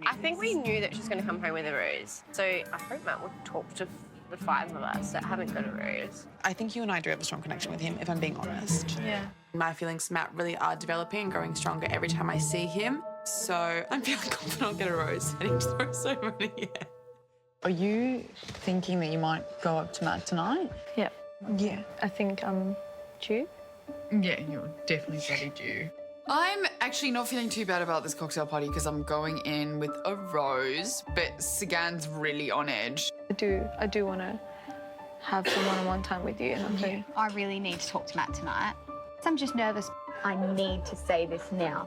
I think we knew that she was going to come home with a rose. So I hope Matt would talk to the 5 of us that haven't got a rose. I think you and I do have a strong connection with him, if I'm being honest. Yeah. My feelings for Matt really are developing and growing stronger every time I see him. So I'm feeling confident I'll get a rose heading to the rose ceremony, yeah. Are you thinking that you might go up to Matt tonight? Yeah. Yeah. I think I'm due. Yeah, you're definitely bloody due. I'm actually not feeling too bad about this cocktail party because I'm going in with a rose, but Sogand's really on edge. I do want to have some one-on-one time with you, and I'm feeling... I really need to talk to Matt tonight. I'm just nervous. I need to say this now.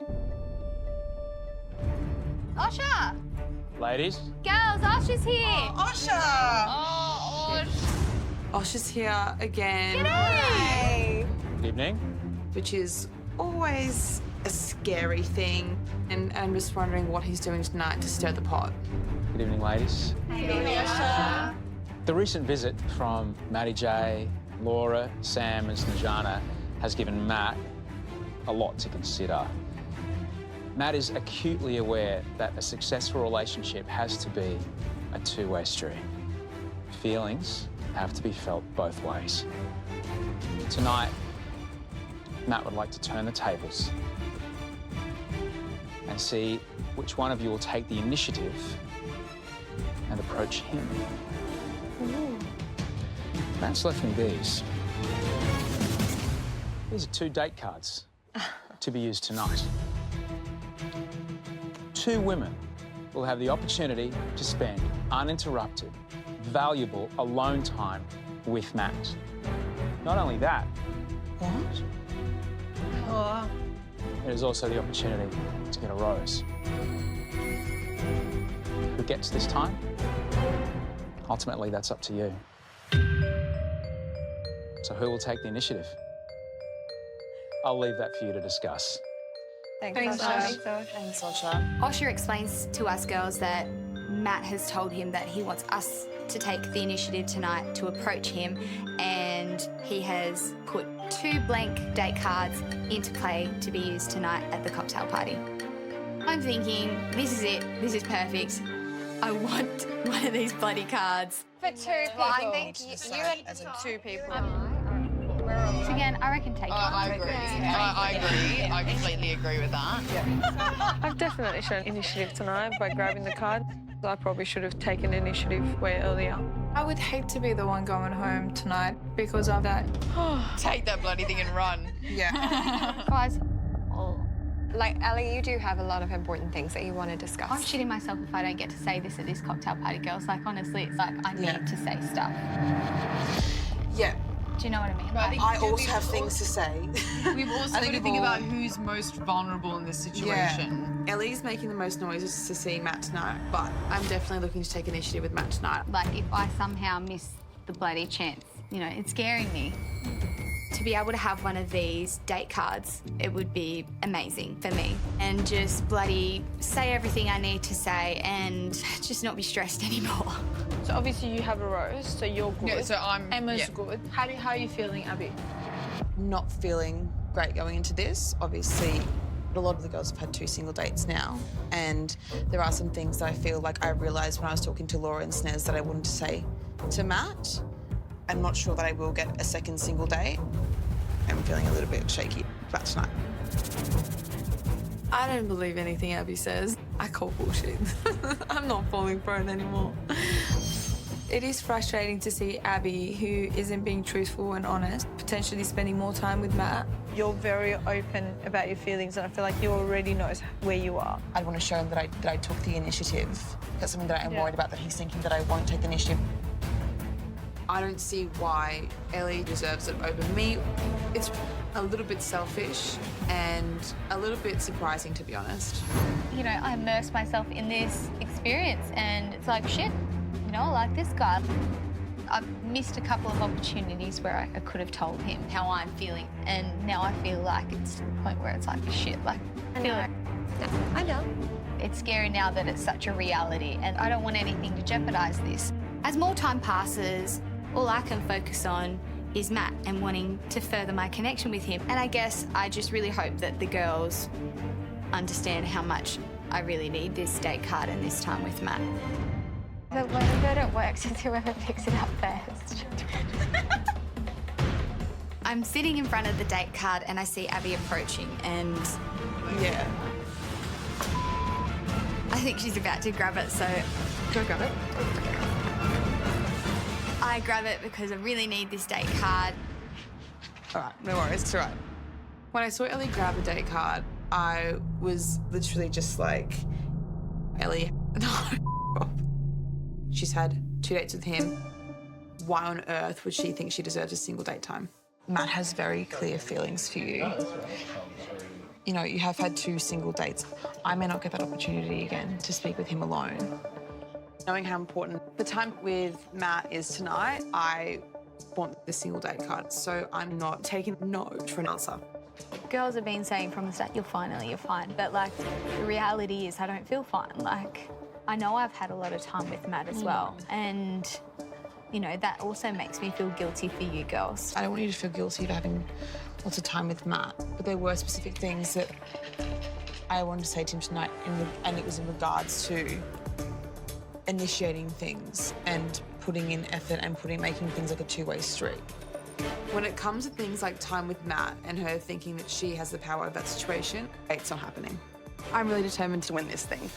Osher! Ladies? Girls, Osher's here! Osher! Oh, Osher's here again. G'day! Good evening. Which is always a scary thing, and I'm just wondering what he's doing tonight to stir the pot. Good evening, ladies. Hey, Osher. The recent visit from Maddie J, Laura, Sam and Snezana has given Matt a lot to consider. Matt is acutely aware that a successful relationship has to be a two-way street. Feelings have to be felt both ways. Tonight, Matt would like to turn the tables and see which one of you will take the initiative and approach him. Ooh. Matt's left me these. These are 2 date cards to be used tonight. 2 women will have the opportunity to spend uninterrupted, valuable alone time with Matt. Not only that, there's also the opportunity to get a rose. Who gets this time? Ultimately, that's up to you. So who will take the initiative? I'll leave that for you to discuss. Thanks, Osher. Thanks, Osher. Osher explains to us girls that Matt has told him that he wants us to take the initiative tonight to approach him, and he has put 2 blank date cards into play to be used tonight at the cocktail party. I'm thinking, this is it, this is perfect. I want one of these bloody cards. For 2 people. I think you as in 2 people. So again, I reckon take it. I agree. I agree. I completely agree with that. I've definitely shown initiative tonight by grabbing the card. I probably should have taken initiative way earlier. I would hate to be the one going home tonight because of that. Take that bloody thing and run. Yeah. Guys, Like, Ellie, you do have a lot of important things that you want to discuss. I'm shitting myself if I don't get to say this at this cocktail party, girls. Like, honestly, it's like I need to say stuff. Yeah. Do you know what I mean? I also have things to say. We've also got to think about who's most vulnerable in this situation. Yeah. Ellie's making the most noises to see Matt tonight, but I'm definitely looking to take initiative with Matt tonight. Like, if I somehow miss the bloody chance, you know, it's scaring me. To be able to have one of these date cards, it would be amazing for me. And just bloody say everything I need to say and just not be stressed anymore. So obviously you have a rose, so you're good. Yeah, so Emma's good. How are you feeling, Abbie? Not feeling great going into this. Obviously, a lot of the girls have had 2 single dates now, and there are some things that I feel like I realised when I was talking to Laura and Snez that I wanted to say to Matt. I'm not sure that I will get a second single date. I'm feeling a little bit shaky about tonight. I don't believe anything Abbie says. I call bullshit. I'm not falling for it anymore. It is frustrating to see Abbie, who isn't being truthful and honest, potentially spending more time with Matt. You're very open about your feelings, and I feel like you already knows where you are. I want to show him that I took the initiative. That's something that I'm worried about, that he's thinking that I won't take the initiative. I don't see why Ellie deserves it over me. It's a little bit selfish and a little bit surprising, to be honest. You know, I immersed myself in this experience and it's like, shit, you know, I like this guy. I've missed a couple of opportunities where I could have told him how I'm feeling, and now I feel like it's to the point where it's like, shit, like, I feel like... I know. It's scary now that it's such a reality, and I don't want anything to jeopardise this. As more time passes, all I can focus on is Matt and wanting to further my connection with him. And I guess I just really hope that the girls understand how much I really need this date card and this time with Matt. The way that it works is whoever picks it up first. I'm sitting in front of the date card and I see Abbie approaching and yeah. I think she's about to grab it, so go grab it. I grab it because I really need this date card. All right, no worries, it's all right. When I saw Ellie grab a date card, I was literally just like, Ellie, no. She's had 2 dates with him. Why on earth would she think she deserves a single date time? Matt has very clear feelings for you. You know, you have had 2 single dates. I may not get that opportunity again to speak with him alone. Knowing how important the time with Matt is tonight, I want the single date card, so I'm not taking no for an answer. Girls have been saying from the start, you're fine. But, like, the reality is I don't feel fine. Like, I know I've had a lot of time with Matt as well. And, you know, that also makes me feel guilty for you girls. I don't want you to feel guilty for having lots of time with Matt, but there were specific things that I wanted to say to him tonight, and it was in regards to initiating things and putting in effort and making things like a two-way street. When it comes to things like time with Matt and her thinking that she has the power of that situation, it's not happening. I'm really determined to win this thing.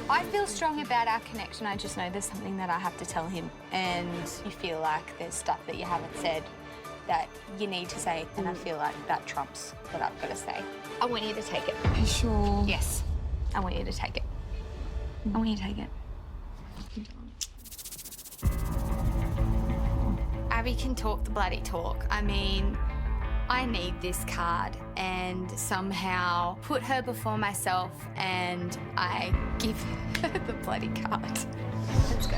I feel strong about our connection. I just know there's something that I have to tell him, and you feel like there's stuff that you haven't said that you need to say, and I feel like that trumps what I've got to say. I want you to take it. Are you sure? Yes. I want you to take it. I want you to take it. Abbie can talk the bloody talk. I mean, I need this card, and somehow put her before myself, and I give her the bloody card. Let's go.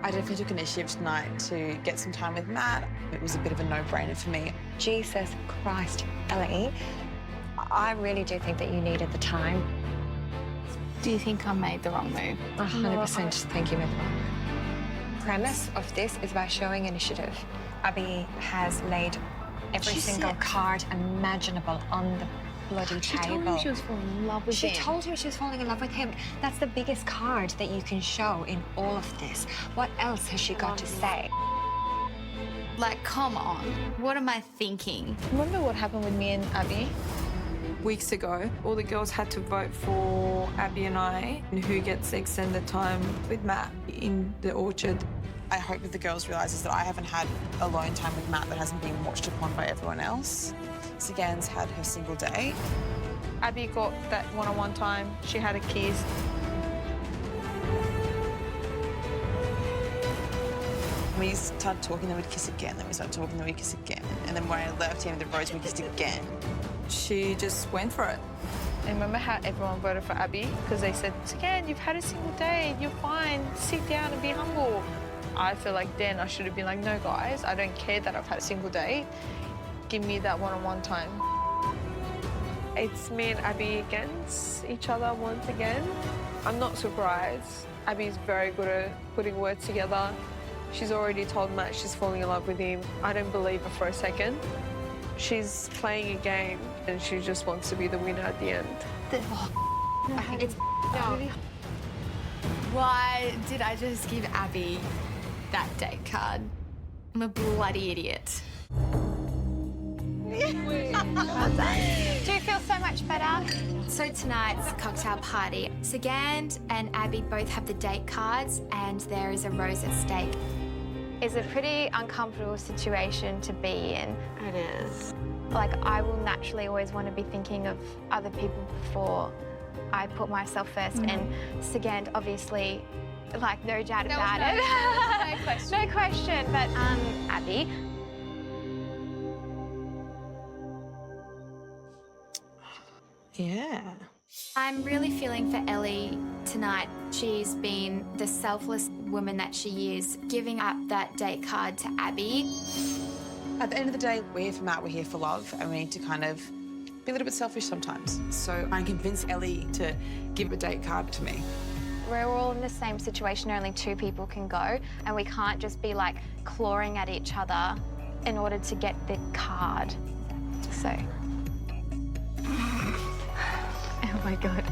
I definitely took initiative tonight to get some time with Matt. It was a bit of a no-brainer for me. Jesus Christ, Ellie, I really do think that you needed the time. Do you think I made the wrong move? 100% think you made the wrong move. Premise of this is about showing initiative. Abbie has laid every single card imaginable on the bloody table. She told him she was falling in love with him. She told him she was falling in love with him. That's the biggest card that you can show in all of this. What else has she got to say? Like, come on. What am I thinking? Remember what happened with me and Abbie? Weeks ago, all the girls had to vote for Abbie and I and who gets the extended time with Matt in the orchard. I hope that the girls realise that I haven't had alone time with Matt that hasn't been watched upon by everyone else. Sogand's had her single day. Abbie got that one-on-one time. She had a kiss. We started talking, then we'd kiss again. Then we started talking, then we'd kiss again. And then when I left him, the rose, we kissed again. She just went for it. And remember how everyone voted for Abbie? Because they said, Sogand, you've had a single day, you're fine, sit down and be humble. I feel like then I should have been like, no, guys, I don't care that I've had a single day. Give me that one-on-one time. It's me and Abbie against each other once again. I'm not surprised. Abbie's very good at putting words together. She's already told Matt she's falling in love with him. I don't believe her for a second. She's playing a game and she just wants to be the winner at the end. It's no. Why did I just give Abbie that date card? I'm a bloody idiot. Do you feel so much better? So tonight's cocktail party, Sogand and Abbie both have the date cards and there is a rose at stake. It's a pretty uncomfortable situation to be in. It is. Like, I will naturally always want to be thinking of other people before I put myself first. And Sogand, obviously, like, no doubt about it. No question. No question. But, Abbie. Yeah. I'm really feeling for Ellie tonight. She's been the selfless woman that she is, giving up that date card to Abbie. At the end of the day, we're here for Matt, we're here for love, and we need to kind of be a little bit selfish sometimes. So I convinced Ellie to give a date card to me. We're all in the same situation, only 2 people can go, and we can't just be like clawing at each other in order to get the card. So. Oh my God.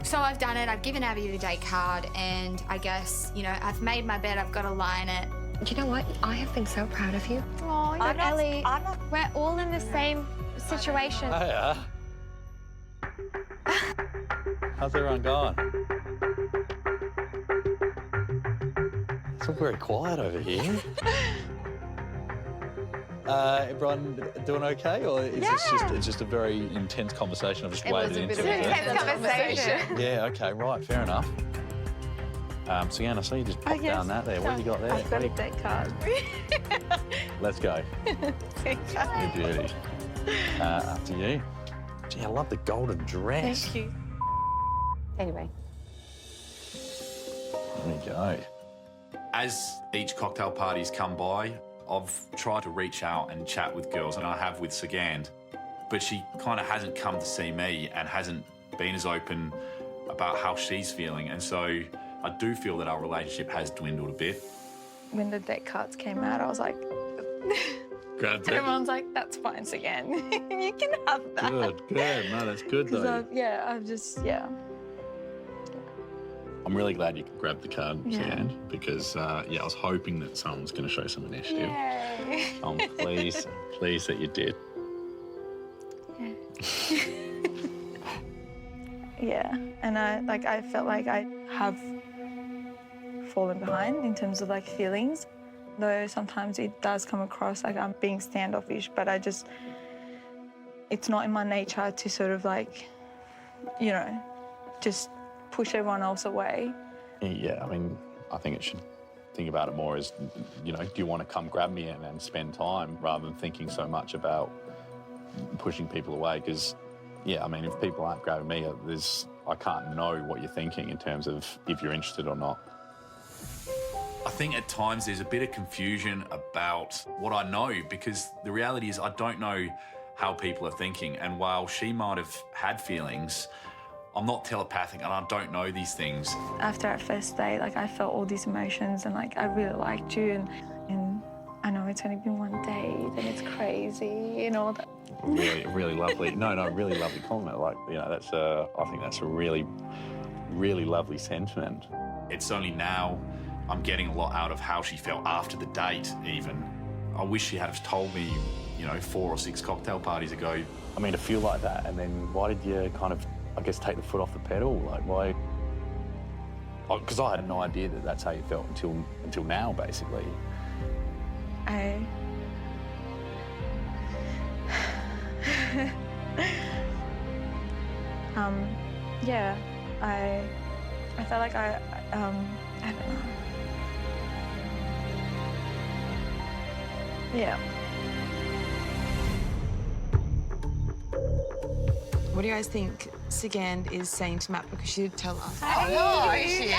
So I've done it, I've given Abbie the date card, and I guess, you know, I've made my bed, I've got to lie in it. Do you know what? I have been so proud of you. Oh, Ellie, we're all in the same situation. Hiya. How's everyone going? It's all very quiet over here. Everyone doing okay, or is this just a very intense conversation? I've just waded into it. It was a bit of an intense conversation. Yeah. Okay. Right. Fair enough. Sienna, I see you just popped down that there. What have you got there? I've got a date card. Let's go. Date card. You beauty. After you. Gee, I love the golden dress. Thank you. Anyway. There we go. As each cocktail party's come by, I've tried to reach out and chat with girls, and I have with Sogand, but she kind of hasn't come to see me and hasn't been as open about how she's feeling, and so I do feel that our relationship has dwindled a bit. When the date cards came out, I was like... Grabbed And everyone's like, that's fine, Sogand. You can have that. Good. No, that's good, though. I've just. I'm really glad you grabbed the card, Yeah. Sogand, because, I was hoping that someone's going to show some initiative. Yay. I'm pleased that you did. Yeah, and I felt like I have fallen behind in terms of like feelings, though sometimes it does come across like I'm being standoffish, but it's not in my nature to sort of like, just push everyone else away. Yeah, I mean, I think it should think about it more as, do you want to come grab me and spend time rather than thinking so much about pushing people away? Because, I mean, if people aren't grabbing me, I can't know what you're thinking in terms of if you're interested or not. I think at times there's a bit of confusion about what I know, because the reality is I don't know how people are thinking, and while she might have had feelings, I'm not telepathic and I don't know these things. After our first date, I felt all these emotions and I really liked you, and I know it's only been one date and it's crazy and all that. Really lovely. Really lovely compliment. I think that's a really, really lovely sentiment. It's only now I'm getting a lot out of how she felt after the date, even. I wish she had have told me, 4 or 6 cocktail parties ago. I mean, to feel like that, and then why did you kind of, take the foot off the pedal? Why? Because I had no idea that that's how you felt until now, basically. I felt like I don't know. Yeah. What do you guys think Sogand is saying to Matt? Because she did tell us. She is.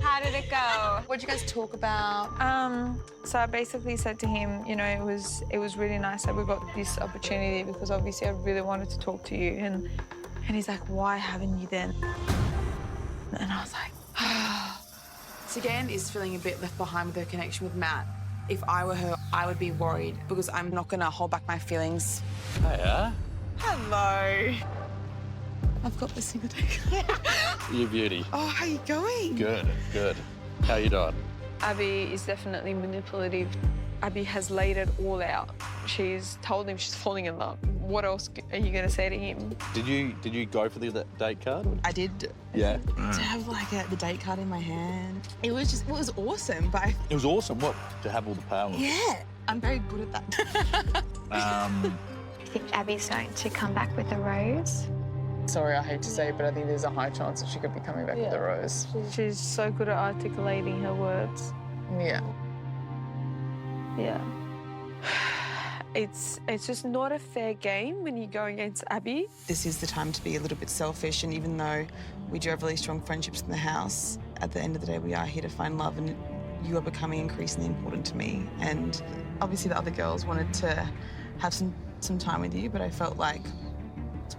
How did it go? What did you guys talk about? So I basically said to him, it was really nice that we got this opportunity, because obviously I really wanted to talk to you. And he's like, why haven't you then? And I was like, Sogand is feeling a bit left behind with her connection with Matt. If I were her, I would be worried, because I'm not going to hold back my feelings. Hiya. Hello. I've got this single day. You beauty. Oh, how you going? Good. How you doing? Abbie is definitely manipulative. Abbie has laid it all out. She's told him she's falling in love. What else are you going to say to him? Did you go for the date card? I did. Yeah. To have the date card in my hand. It was awesome, but It was awesome. What? To have all the power. yeah, I'm very good at that. I think Abbie's going to come back with a rose. Sorry, I hate to say it, but I think there's a high chance that she could be coming back with a rose. She's so good at articulating her words. Yeah. Yeah. It's just not a fair game when you go against Abbie. This is the time to be a little bit selfish, and even though we do have really strong friendships in the house, at the end of the day, we are here to find love, and you are becoming increasingly important to me. And obviously the other girls wanted to have some time with you, but I felt like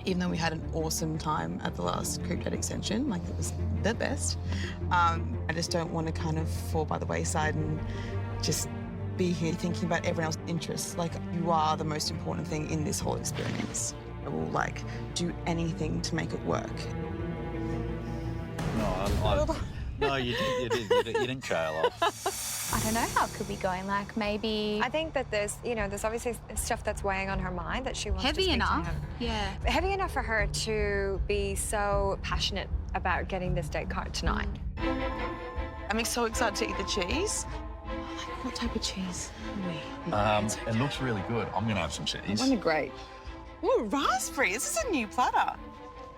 Even though we had an awesome time at the last group date extension, like it was the best, I just don't want to kind of fall by the wayside and just be here thinking about everyone else's interests. Like, you are the most important thing in this whole experience. I will, like, do anything to make it work. No, you didn't trail off. I don't know how it could be going. Like, maybe... I think that there's obviously stuff that's weighing on her mind that she wants to Heavy speak enough, to him. yeah. Heavy enough for her to be so passionate about getting this date card tonight. I'm so excited to eat the cheese. What type of cheese? It looks really good. I'm going to have some cheese. Wasn't it great? Ooh, raspberry. This is a new platter.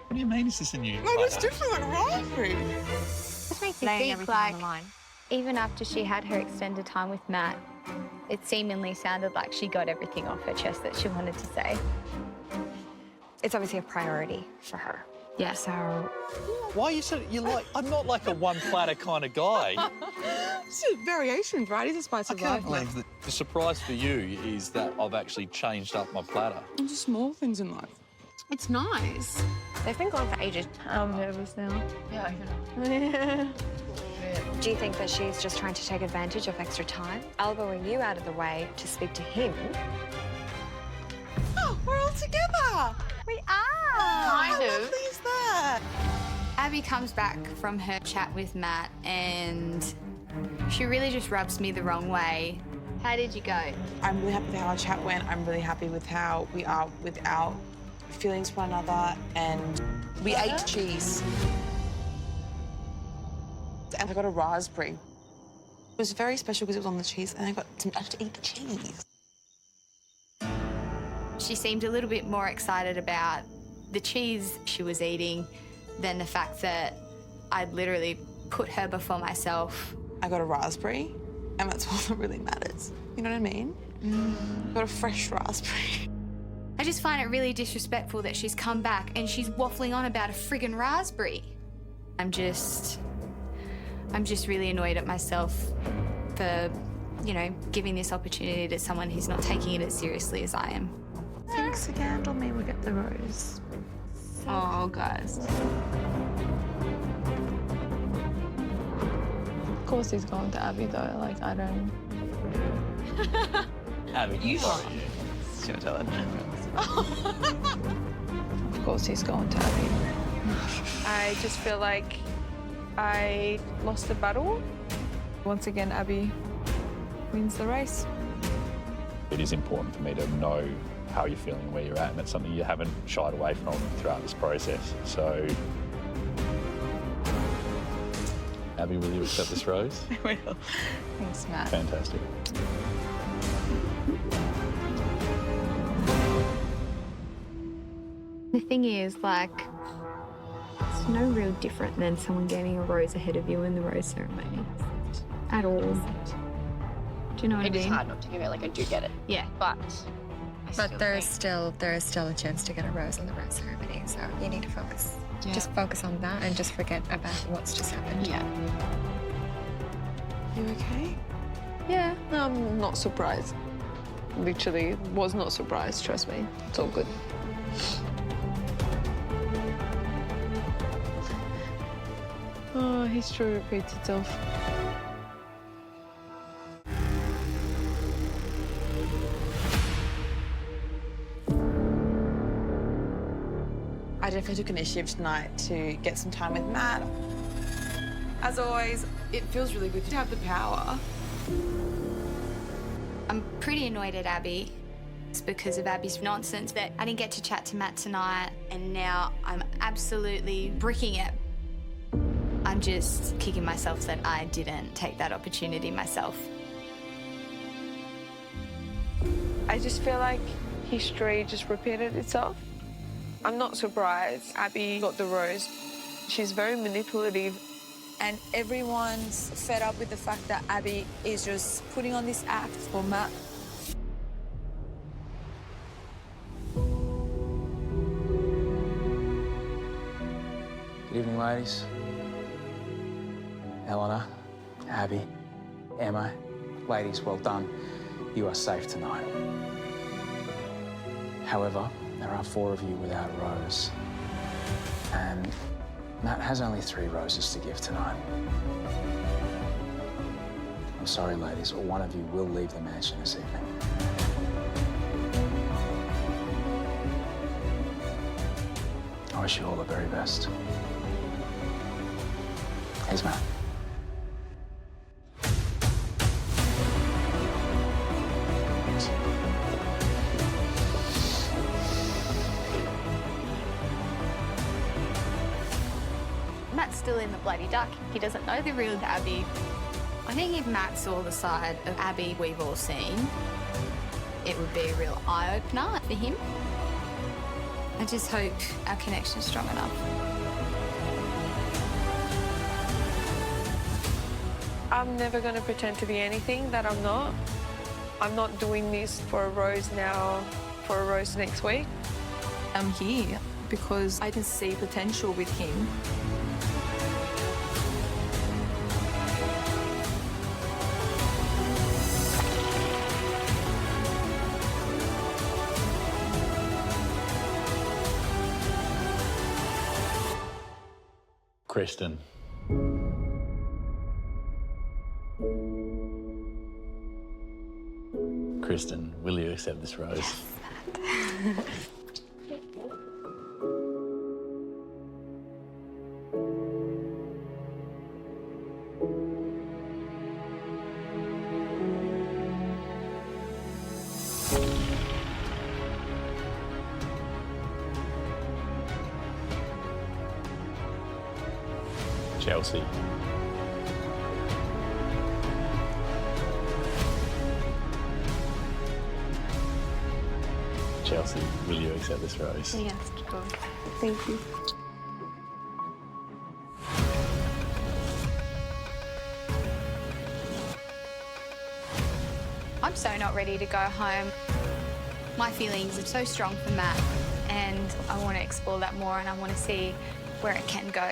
What do you mean is this a new Like, it's platter? different like raspberry. This makes me Laying think, everything like, on the line. even after she had her extended time with Matt, it seemingly sounded like she got everything off her chest that she wanted to say. It's obviously a priority for her. Yeah. So Why are you so... I'm not like a one-platter kind of guy. It's variations, right? It's a spice I of can't life. believe that the surprise for you is that I've actually changed up my platter. It's just small things in life. It's nice. They've been gone for ages. I'm nervous now. Yeah, do you think that she's just trying to take advantage of extra time, elbowing you out of the way to speak to him? Oh, we're all together. We are. How Kind of. lovely is that? Abbie comes back from her chat with Matt and she really just rubs me the wrong way. How did you go? I'm really happy with how our chat went. I'm really happy with how we are with our feelings for one another, and we ate cheese. And I got a raspberry. It was very special because it was on the cheese, and I got to actually eat the cheese. She seemed a little bit more excited about the cheese she was eating than the fact that I'd literally put her before myself. I got a raspberry, and that's all that really matters. You know what I mean? I got a fresh raspberry. I just find it really disrespectful that she's come back and she's waffling on about a friggin' raspberry. I'm just really annoyed at myself for, giving this opportunity to someone who's not taking it as seriously as I am. Thanks again. Told me we get the rose. Oh, guys. Of course he's going to Abbie though. Like, I don't... Abbie, You are. Of course he's going to Abbie. I just feel like I lost the battle. Once again, Abbie wins the race. It is important for me to know how you're feeling and where you're at, and that's something you haven't shied away from throughout this process. So, Abbie, will you accept this rose? I will. Thanks, Matt. Fantastic. The thing is, like, it's no real different than someone getting a rose ahead of you in the rose ceremony. At all. Do you know what I mean? It is hard not to give it, like, I do get it. Yeah. But There is still a chance to get a rose in the rose ceremony, so you need to focus. Yeah. Just focus on that and just forget about what's just happened. Yeah. You okay? Yeah, no, I'm not surprised. Literally was not surprised, trust me. It's all good. Oh, history repeats itself. I definitely took initiative tonight to get some time with Matt. As always, it feels really good to have the power. I'm pretty annoyed at Abbie. It's because of Abbie's nonsense that I didn't get to chat to Matt tonight, and now I'm absolutely bricking it. I'm just kicking myself that I didn't take that opportunity myself. I just feel like history just repeated itself. I'm not surprised Abbie got the rose. She's very manipulative. And everyone's fed up with the fact that Abbie is just putting on this act for Matt. Good evening, ladies. Elana, Abbie, Emma. Ladies, well done. You are safe tonight. However, There are 4 of you without a rose. And Matt has only 3 roses to give tonight. I'm sorry, ladies, but one of you will leave the mansion this evening. I wish you all the very best. Here's Matt. Matt's still in the bloody duck. He doesn't know the real Abbie. I think if Matt saw the side of Abbie we've all seen, it would be a real eye-opener for him. I just hope our connection's strong enough. I'm never going to pretend to be anything that I'm not. I'm not doing this for a rose now, for a rose next week. I'm here because I can see potential with him. Kristen. Kristen, will you accept this rose? Yes, Chelsea. Chelsea, will you accept this rose? Yes, thank you. I'm so not ready to go home. My feelings are so strong for Matt, and I want to explore that more, and I want to see where it can go.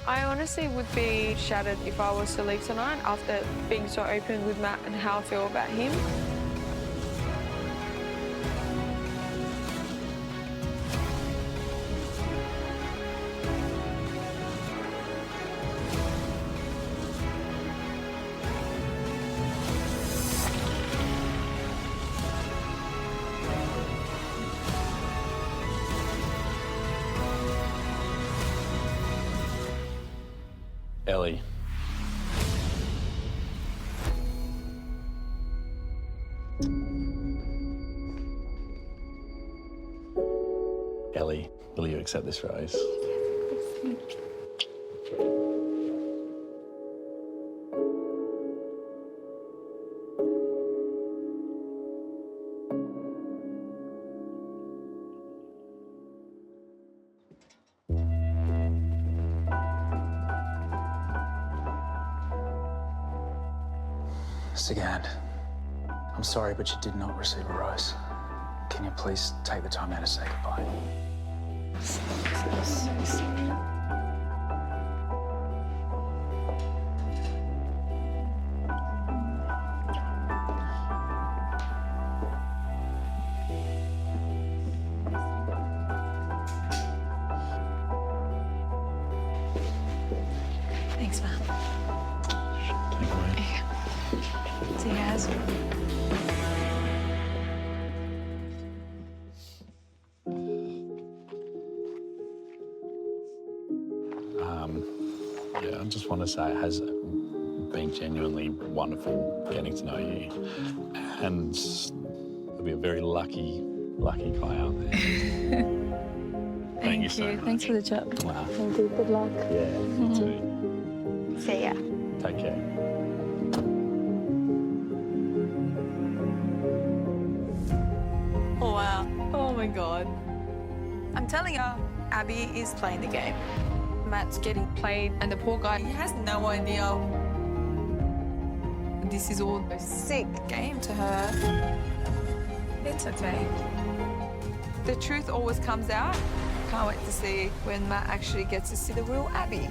I honestly would be shattered if I was to leave tonight after being so open with Matt and how I feel about him. Ellie. Ellie, will you accept this rose? Sogand, I'm sorry, but you did not receive a rose. Can you please take the time now to say goodbye? Thanks, Mum. See you guys. Yeah, I just want to say it has been genuinely wonderful getting to know you, and you'll be a very lucky guy out there. Thank you so much. Thanks for the chat. Wow. Thank you. Good luck. Yeah, you too. See ya. Take care. Oh, wow. Oh, my God. I'm telling you, Abbie is playing the game. Matt's getting played, and the poor guy, he has no idea. This is all a sick game to her. It's okay. The truth always comes out. Can't wait to see when Matt actually gets to see the real Abbie.